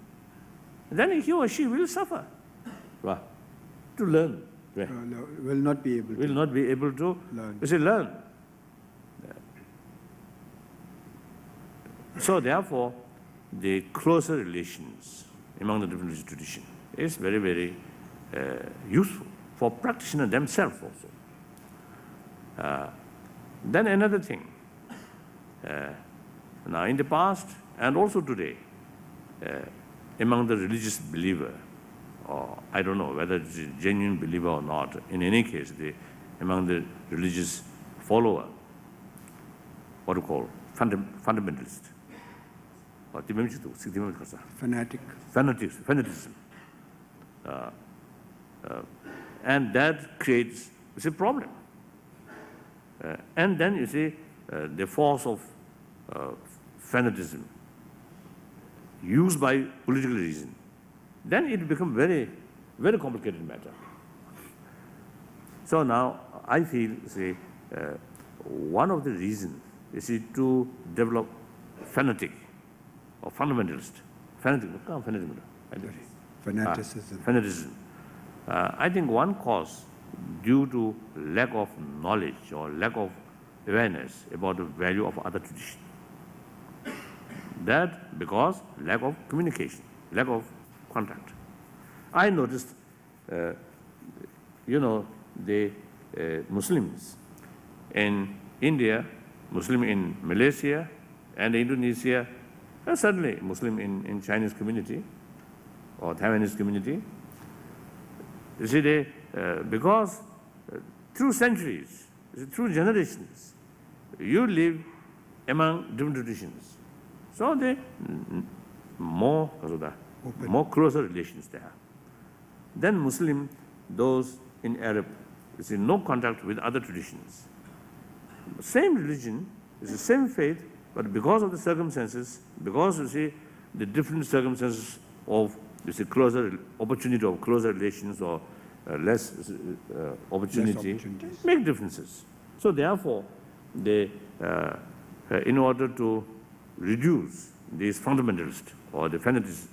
Then he or she will suffer to learn. Will not be able to. Will not be able to learn. Learn. So therefore, the closer relations among the different religious traditions is very, very useful for practitioners themselves also. Then another thing, now in the past and also today, among the religious believer, or I don't know whether it's a genuine believer or not, in any case, among the religious follower, what do you call, fundamentalist, or fanaticism. And that creates a problem. And then you see the force of fanaticism used by political reason, then it becomes very, very complicated matter. So now I feel, say, one of the reasons is to develop fanatic or fundamentalist. Fanaticism. I think one cause due to lack of knowledge or lack of awareness about the value of other traditions. That because lack of communication, lack of contact. I noticed, the Muslims in India, Muslim in Malaysia and Indonesia, and certainly Muslim in Chinese community or Taiwanese community. You see, because through centuries, through generations, you live among different traditions. So they more closer relations there. Then Muslim, those in Arab, you see, no contact with other traditions. Same religion, it's the same faith, but because of the circumstances, because you see the different circumstances of closer opportunity of closer relations or less opportunity, make differences. So therefore, they, in order to reduce these fundamentalists or the fanaticism,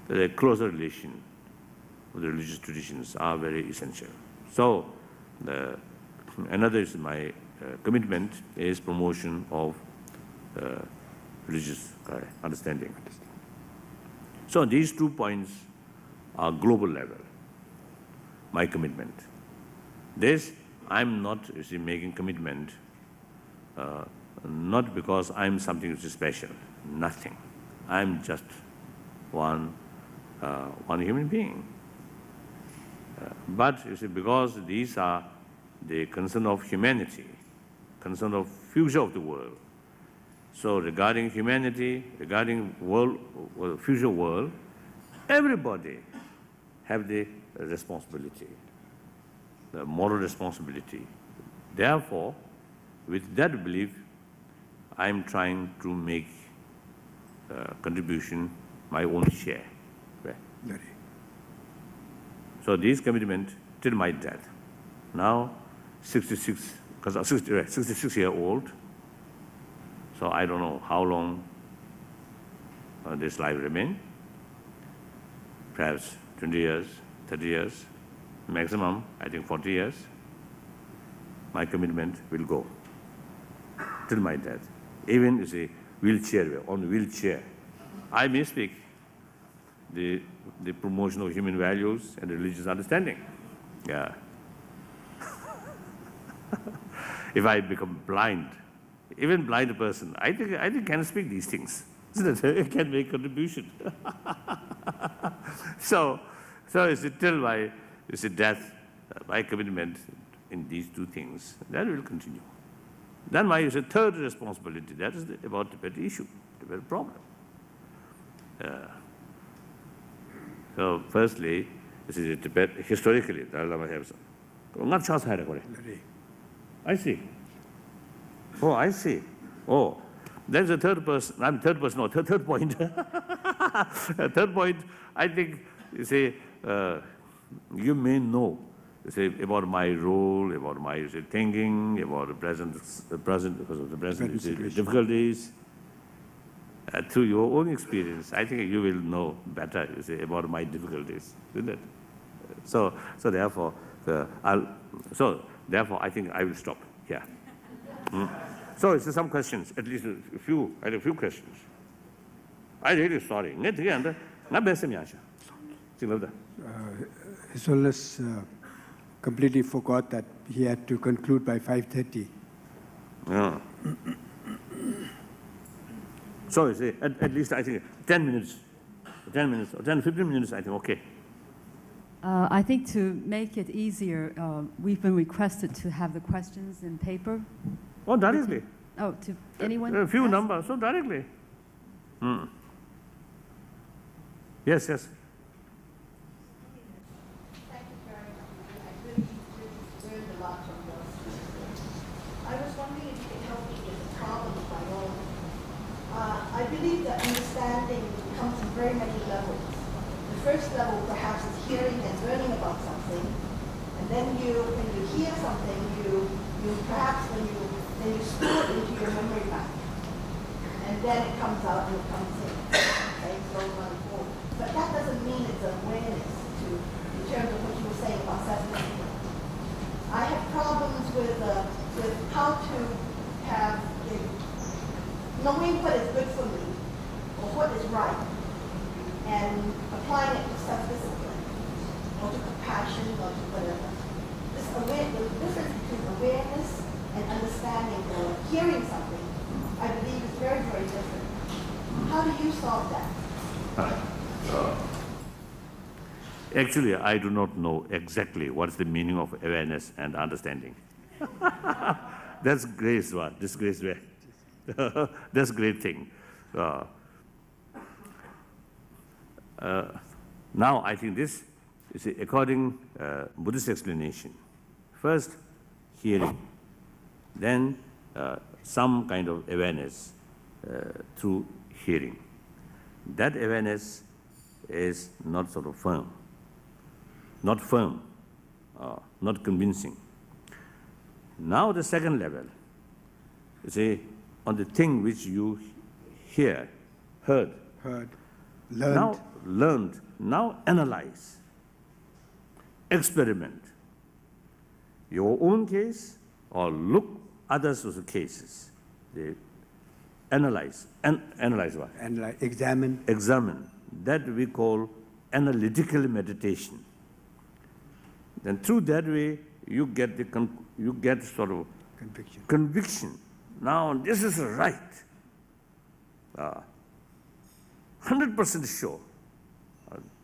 the closer relation with the religious traditions are very essential. So another is my commitment is promotion of religious understanding. So these 2 points are global level, my commitment. This, I'm not making commitment, not because I'm something which is special, nothing. I'm just one human being. But you see, because these are the concern of humanity, concern of future of the world. So regarding humanity, regarding future world, everybody have the responsibility, the moral responsibility. Therefore, with that belief, I'm trying to make contribution, my own share. Right? So this commitment till my death. Now, 66, because I'm 66-year-old. So I don't know how long this life remain. Perhaps 20 years, 30 years, maximum, I think 40 years. My commitment will go till my death. Even is a wheelchair, on wheelchair. I may speak the promotion of human values and religious understanding. Yeah. If I become blind, even blind person, I think can speak these things. It can make contribution. so it's till my death, my commitment in these 2 things, that will continue. Then my third responsibility, that is about the Tibet issue, Tibet problem. So firstly, this is Tibet historically, Dalai Lama has. I see. Oh, I see. Oh, there's a third person. I'm third person. No, third point. Third point. I think you may know about my role, about my thinking, about the present because of the present difficulties. Through your own experience, I think you will know better about my difficulties, isn't it? So therefore, I think I will stop here. So it's some questions, at least a few. I had a few questions. I'm really sorry. His Holiness completely forgot that he had to conclude by 5:30. Yeah. So at least I think 10 minutes, or 10, 15 minutes, I think, okay. I think to make it easier, we've been requested to have the questions in paper. Oh, directly? Oh, to anyone? A few numbers, so directly. Yes. Thank you very much. I really learned a lot from those. I was wondering if you could help me with the problem of my own. I believe that understanding comes in very many levels. The first level, perhaps, is hearing and learning about something. then when you hear something, you perhaps when you store it into your memory bank, and then it comes out and it comes in, okay, so on and forward. But that doesn't mean it's awareness in terms of what you were saying about assessment. I have problems with how to have knowing what is good for me or what is right and applying it to self-discipline or to compassion or to whatever. The difference between awareness and understanding or hearing something, I believe, is very, very different. How do you solve that? Actually, I do not know exactly what is the meaning of awareness and understanding. That's great, what? This great way. That's a great thing. Now, I think this is according Buddhist explanation. First, hearing, then some kind of awareness through hearing. That awareness is not sort of firm, not convincing. Now the second level, you see, on the thing which you heard, learned, now analyze, experiment your own case or look others' cases. They analyze what? Examine. Examine. That we call analytical meditation. Then through that way, you get sort of conviction. Now this is right. 100% sure.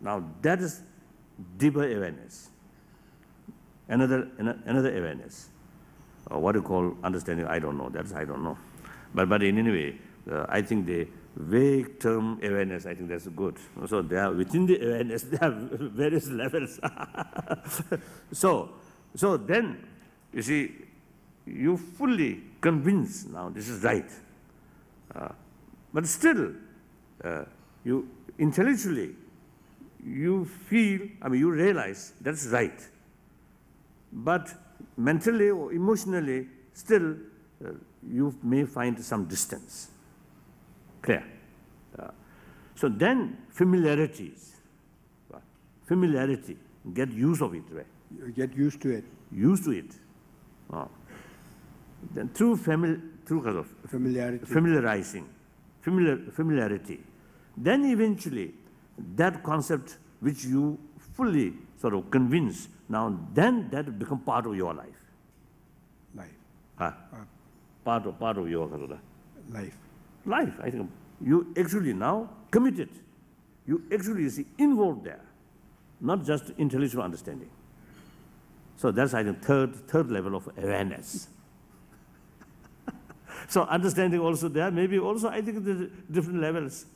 Now that is deeper awareness. Another awareness. What you call understanding, I don't know. I don't know. But in any way, I think the vague term awareness, I think that's good. So there, within the awareness, there are various levels. So then, you see, you fully convinced now this is right. But still, you intellectually, you feel, you realize that's right. But mentally or emotionally, still, you may find some distance. Clear? So then, familiarity, get use of it, right? You get used to it. Used to it. Then through familiarity, then eventually, that concept which you fully sort of convince, now then that become part of your life. Part of your life. Life, I think. You actually now committed. You actually see involved there, not just intellectual understanding. So that's, I think, third level of awareness. So understanding also there, maybe also, I think, there's different levels.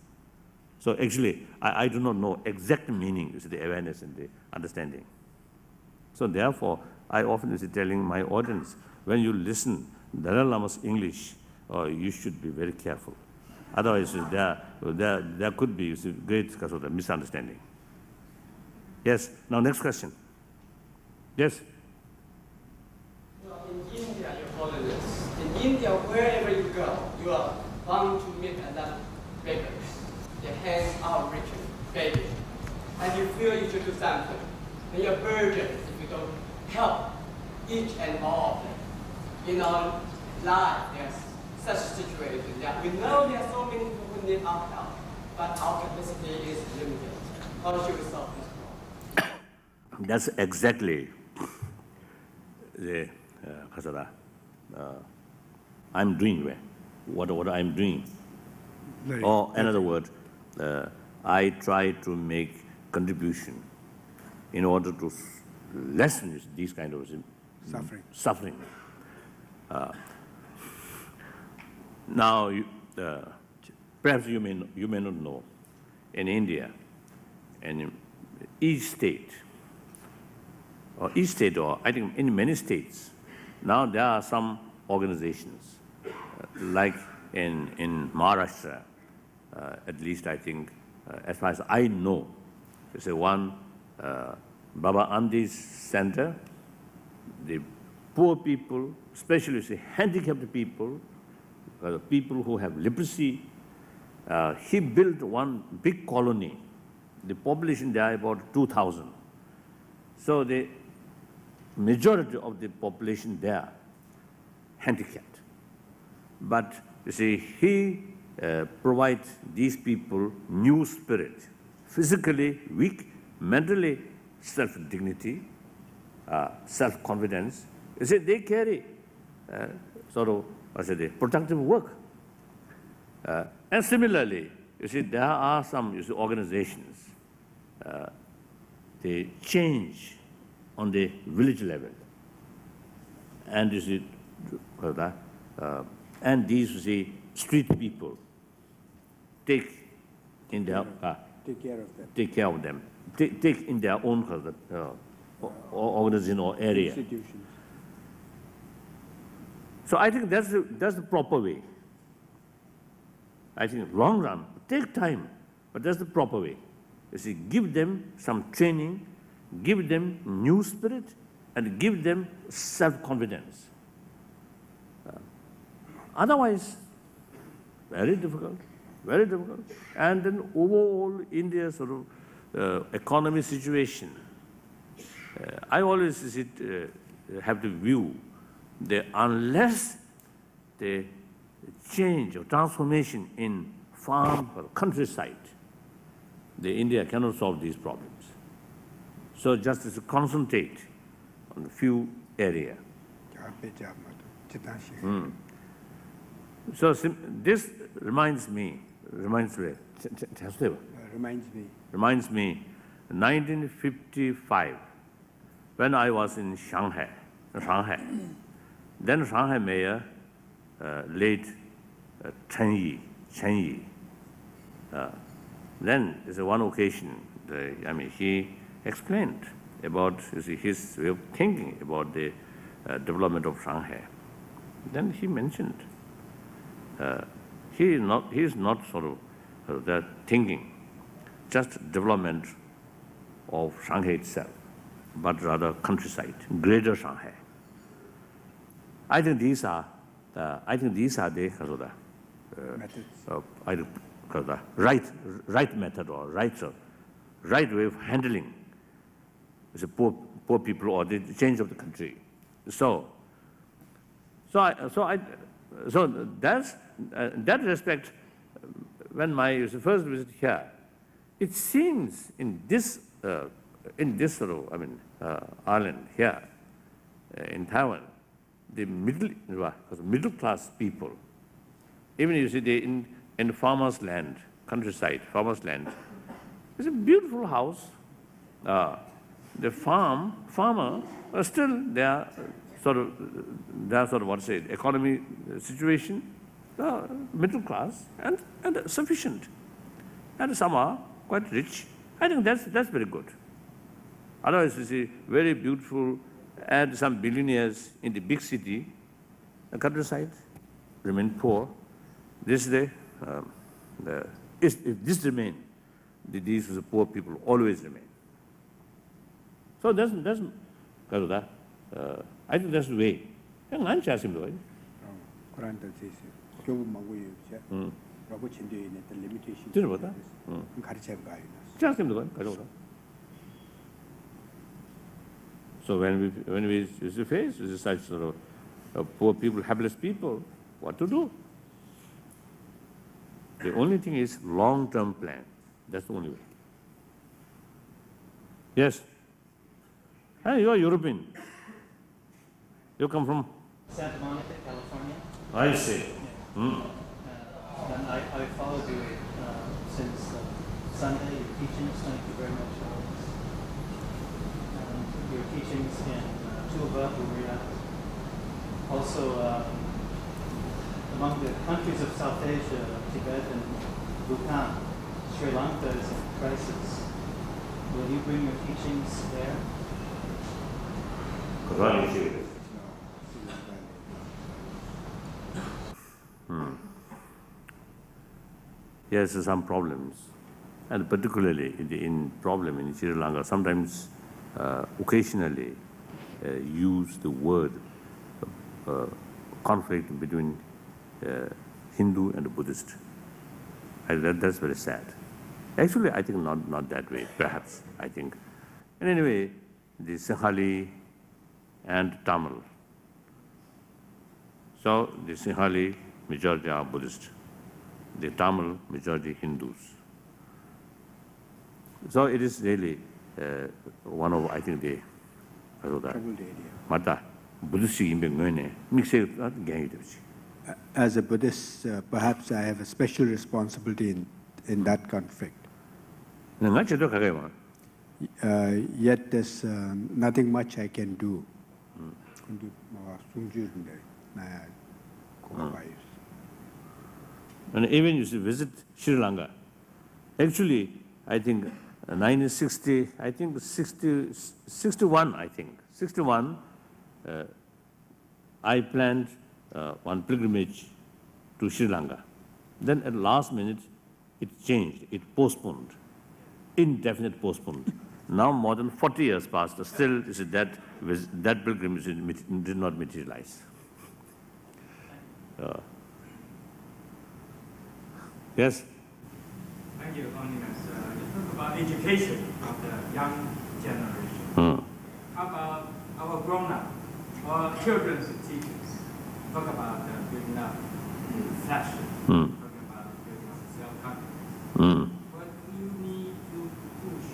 So actually, I do not know exact meaning, you see, the awareness and the understanding. So therefore, I often is telling my audience, when you listen Dalai Lama's English, you should be very careful. Otherwise, there could be great sort of misunderstanding. Yes. Now, next question. Yes. Well, in India, you follow this. In India, wherever you go, you are bound to meet another beggar. Their hands are reaching, begging, and you feel you should do something. And you're burdened if you don't help each and all of them. In our life, there's such a situation that we know there are so many people who need our help, but our capacity is limited. How should we solve this problem? That's exactly the I'm doing what I'm doing. Or another word, I try to make contribution in order to lessen these kind of suffering. Now, perhaps you may not know, in India, and in each state, or I think in many states, now there are some organizations, like in Maharashtra, at least I think, as far as I know, there's one Baba Andi's Center, the poor people, especially handicapped people, people who have leprosy. He built one big colony. The population there about 2,000. So the majority of the population there handicapped. But you see, he provides these people new spirit, physically weak, mentally self-dignity, self-confidence. You see, they carry sort of, protective work. And similarly, you see, there are some organizations, they change on the village level. And you see, and these, you see, street people take in their, take care of them. Take care of them. Take in their own organization or area. Institutions. So I think that's the proper way. I think long run, take time, but that's the proper way. You see, give them some training, give them new spirit, and give them self-confidence. Otherwise, very difficult, very difficult. And then overall India's sort of economy situation, I always have to view that unless the change or transformation in farm or countryside, India cannot solve these problems. So just to concentrate on a few areas. So this reminds me, 1955, when I was in Shanghai. Then Shanghai mayor, late Chen Yi. Then there's one occasion, he explained about his way of thinking about the development of Shanghai. Then he mentioned he is not sort of that thinking just development of Shanghai itself, but rather countryside, greater Shanghai. I think these are the right method or right way of handling the poor people or the change of the country. So that's that respect. When my first visit here, it seems in this sort of island here in Taiwan, the middle class people, even you see in farmers' land, countryside, farmers' land, it's a beautiful house. The farmer still their economy situation, middle class and sufficient, and some are quite rich. I think that's very good. Otherwise, you see, very beautiful, and some billionaires in the big city, the countryside remain poor. If this remain, these poor people always remain. So I think that's the way. So when we face such sort of poor people, helpless people, what to do? The only thing is long-term plan. That's the only way. Yes. Hey, you are European. You come from Santa Monica, California. I see. And I followed you since Sunday, your teachings. Thank you very much for your teachings in Tuba, Korea. Also, among the countries of South Asia, Tibet and Bhutan, Sri Lanka is in crisis. Will you bring your teachings there? Yes, some problems, and particularly in Sri Lanka, sometimes, occasionally, use the word conflict between Hindu and Buddhist. That's very sad. Actually, I think not that way, perhaps, I think. And anyway, the Sinhali and Tamil. So the Sinhali majority are Buddhist, the Tamil majority Hindus. So it is really one of, I think, the Mata Buddhist As a Buddhist, perhaps I have a special responsibility in that conflict. Yet there's nothing much I can do. And even you visit Sri Lanka, actually, I think 1960, I think 61, I planned one pilgrimage to Sri Lanka. Then at the last minute, it changed, it postponed, indefinite postponed. Now more than 40 years passed, still that pilgrimage did not materialize. Yes? Thank you, Holiness. You talk about education of the young generation. How about our grown-up, our children's teachers? Talk about building up fashion, talking about building up self-confidence. But you need to push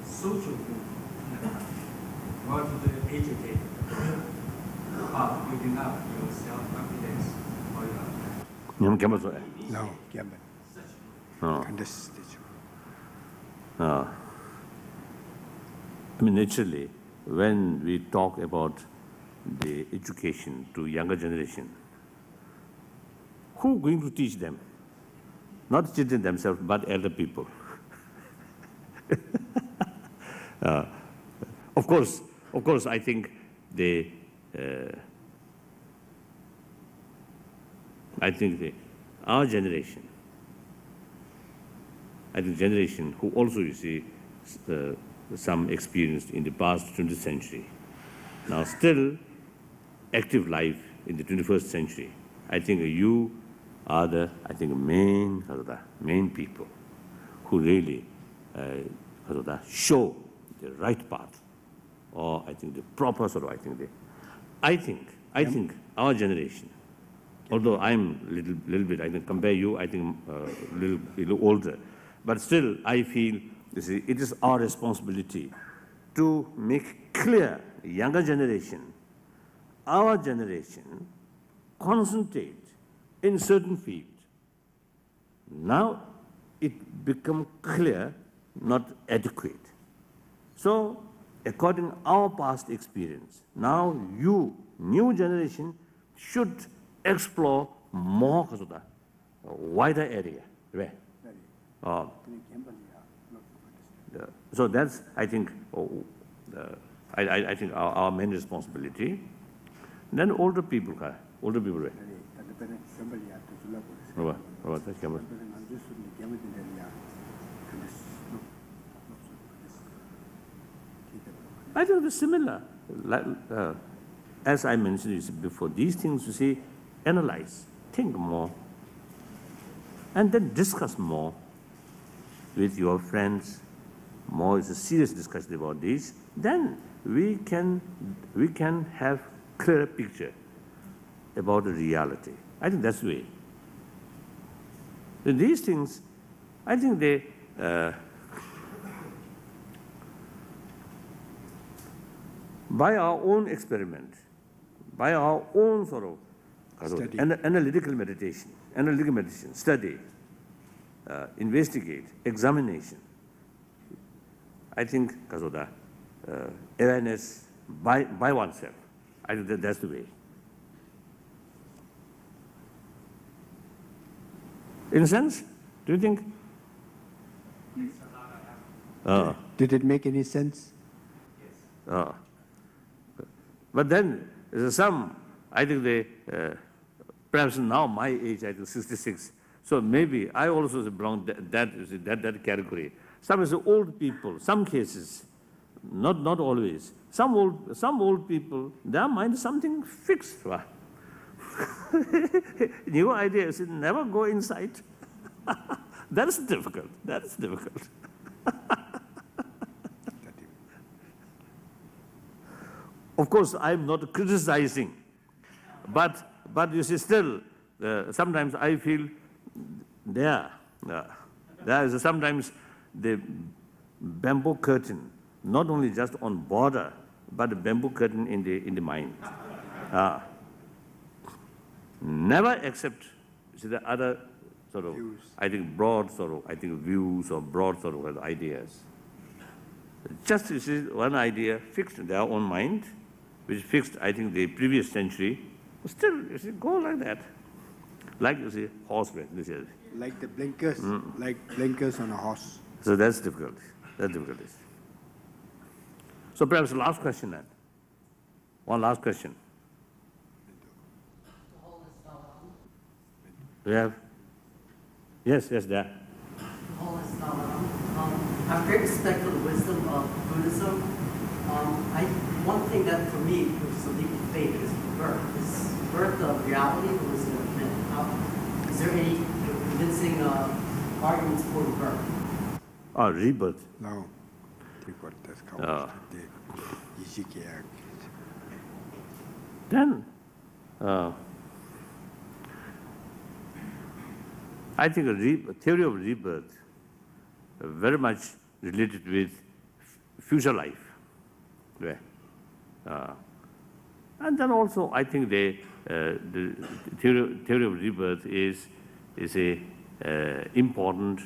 social movement in the country. What to educate about building up your self-confidence or your No, I mean, naturally, when we talk about the education to younger generation, who is going to teach them? Not children themselves, but elder people. Of course, I think our generation, I think generation who also, you see, some experience in the past 20th century, now still active life in the 21st century. I think you are the, main people who really show the right path, or I think the proper sort of, I think our generation, although I'm little bit, I can compare you, I think little older, but still I feel, you see, it is our responsibility to make clear younger generation, our generation, concentrate in certain field. Now it become clear, not adequate. So according to our past experience, now you, new generation, should explore more wider area. So that's, I think, I think our main responsibility. Then older people. I think it's similar. As I mentioned before, these things, you see, analyze, think more, and then discuss more with your friends. More is a serious discussion about this. Then we can have clearer picture about the reality. I think that's the way. So these things, I think they by our own experiment, by our own sort of analytical meditation, study, investigate, examination, I think awareness by oneself, I think that's the way. In a sense, do you think? Did it make any sense? Yes. But then some, I think they, perhaps now my age, I think 66, so maybe I also belong that category. Some is old people, some cases, not always. Some old people, their mind is something fixed. New ideas never go inside. That is difficult. That is difficult. Of course, I'm not criticizing, but you see, still, sometimes I feel there is sometimes the bamboo curtain, not only just on border, but the bamboo curtain in the mind. Never accept the other sort of, views. I think, broad sort of, views or broad sort of ideas. Just, you see, one idea fixed in their own mind, which fixed, I think, the previous century. Still, you see, go like that. Like, you see, horse race. Like the blinkers, like blinkers on a horse. So that's difficult. That's difficult. So perhaps the last question then. One last question. Do you have? Yes, there. I have great respect for the wisdom of Buddhism. One thing that for me, which is a leap of faith, is birth. Is birth a reality or is it a myth? Is there any convincing arguments for birth? Oh, rebirth. No. Then, I think a theory of rebirth very much related with future life. And then also, I think the theory of rebirth is a important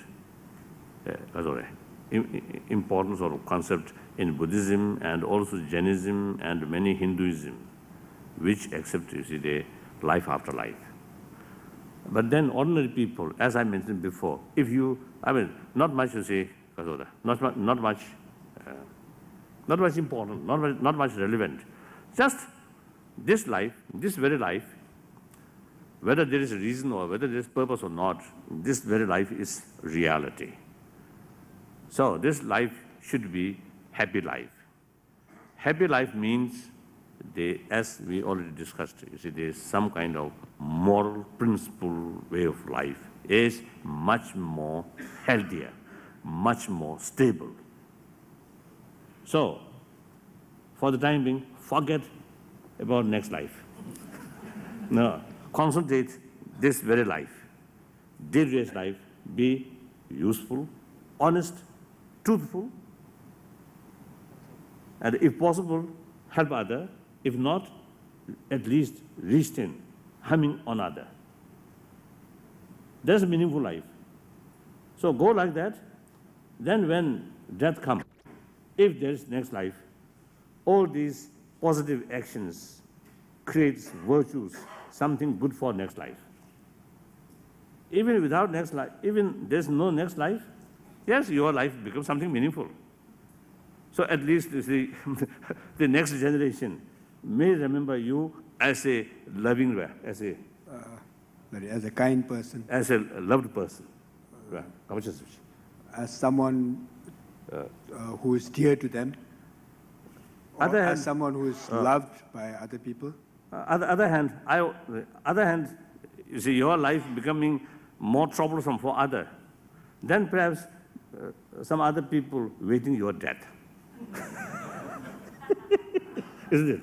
important sort of concept in Buddhism and also Jainism and many Hinduism, which accept, you see, the life after life. But then ordinary people, as I mentioned before, if you, not much, you see, not much important, not much relevant. Just this life, this very life, whether there is a reason or whether there is purpose or not, this very life is reality. So this life should be happy life. Happy life means, as we already discussed, you see, there is some kind of moral principle way of life is much more healthier, much more stable. So, for the time being, forget about next life. No, concentrate this very life. This life, be useful, honest, truthful, and if possible, help other. If not, at least restrain, harming on other. That's a meaningful life. So go like that. Then when death comes, if there is next life, all these positive actions creates virtues, something good for next life. Even without next life, even there's no next life, yes, your life becomes something meaningful. So at least, you see, the next generation may remember you as a loving, as a kind person, as a loved person, as someone who is dear to them, or as someone who is loved by other people. Other hand, you see, your life becoming more troublesome for other, then perhaps some other people waiting your death. Isn't it?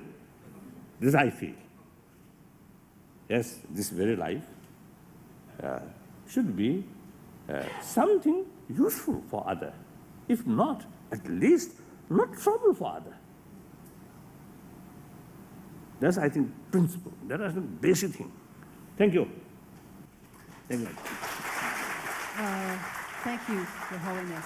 This I feel. Yes, this very life should be something useful for other. If not, at least not trouble for other. That's, I think, principle. That is the basic thing. Thank you. Thank you. Thank you, Your Holiness.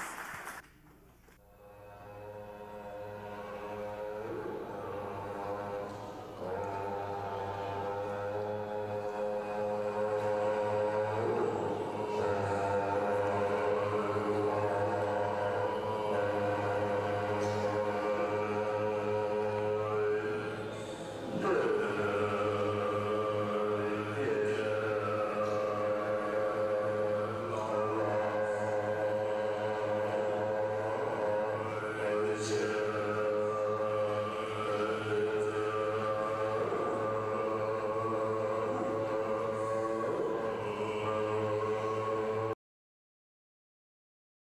Good.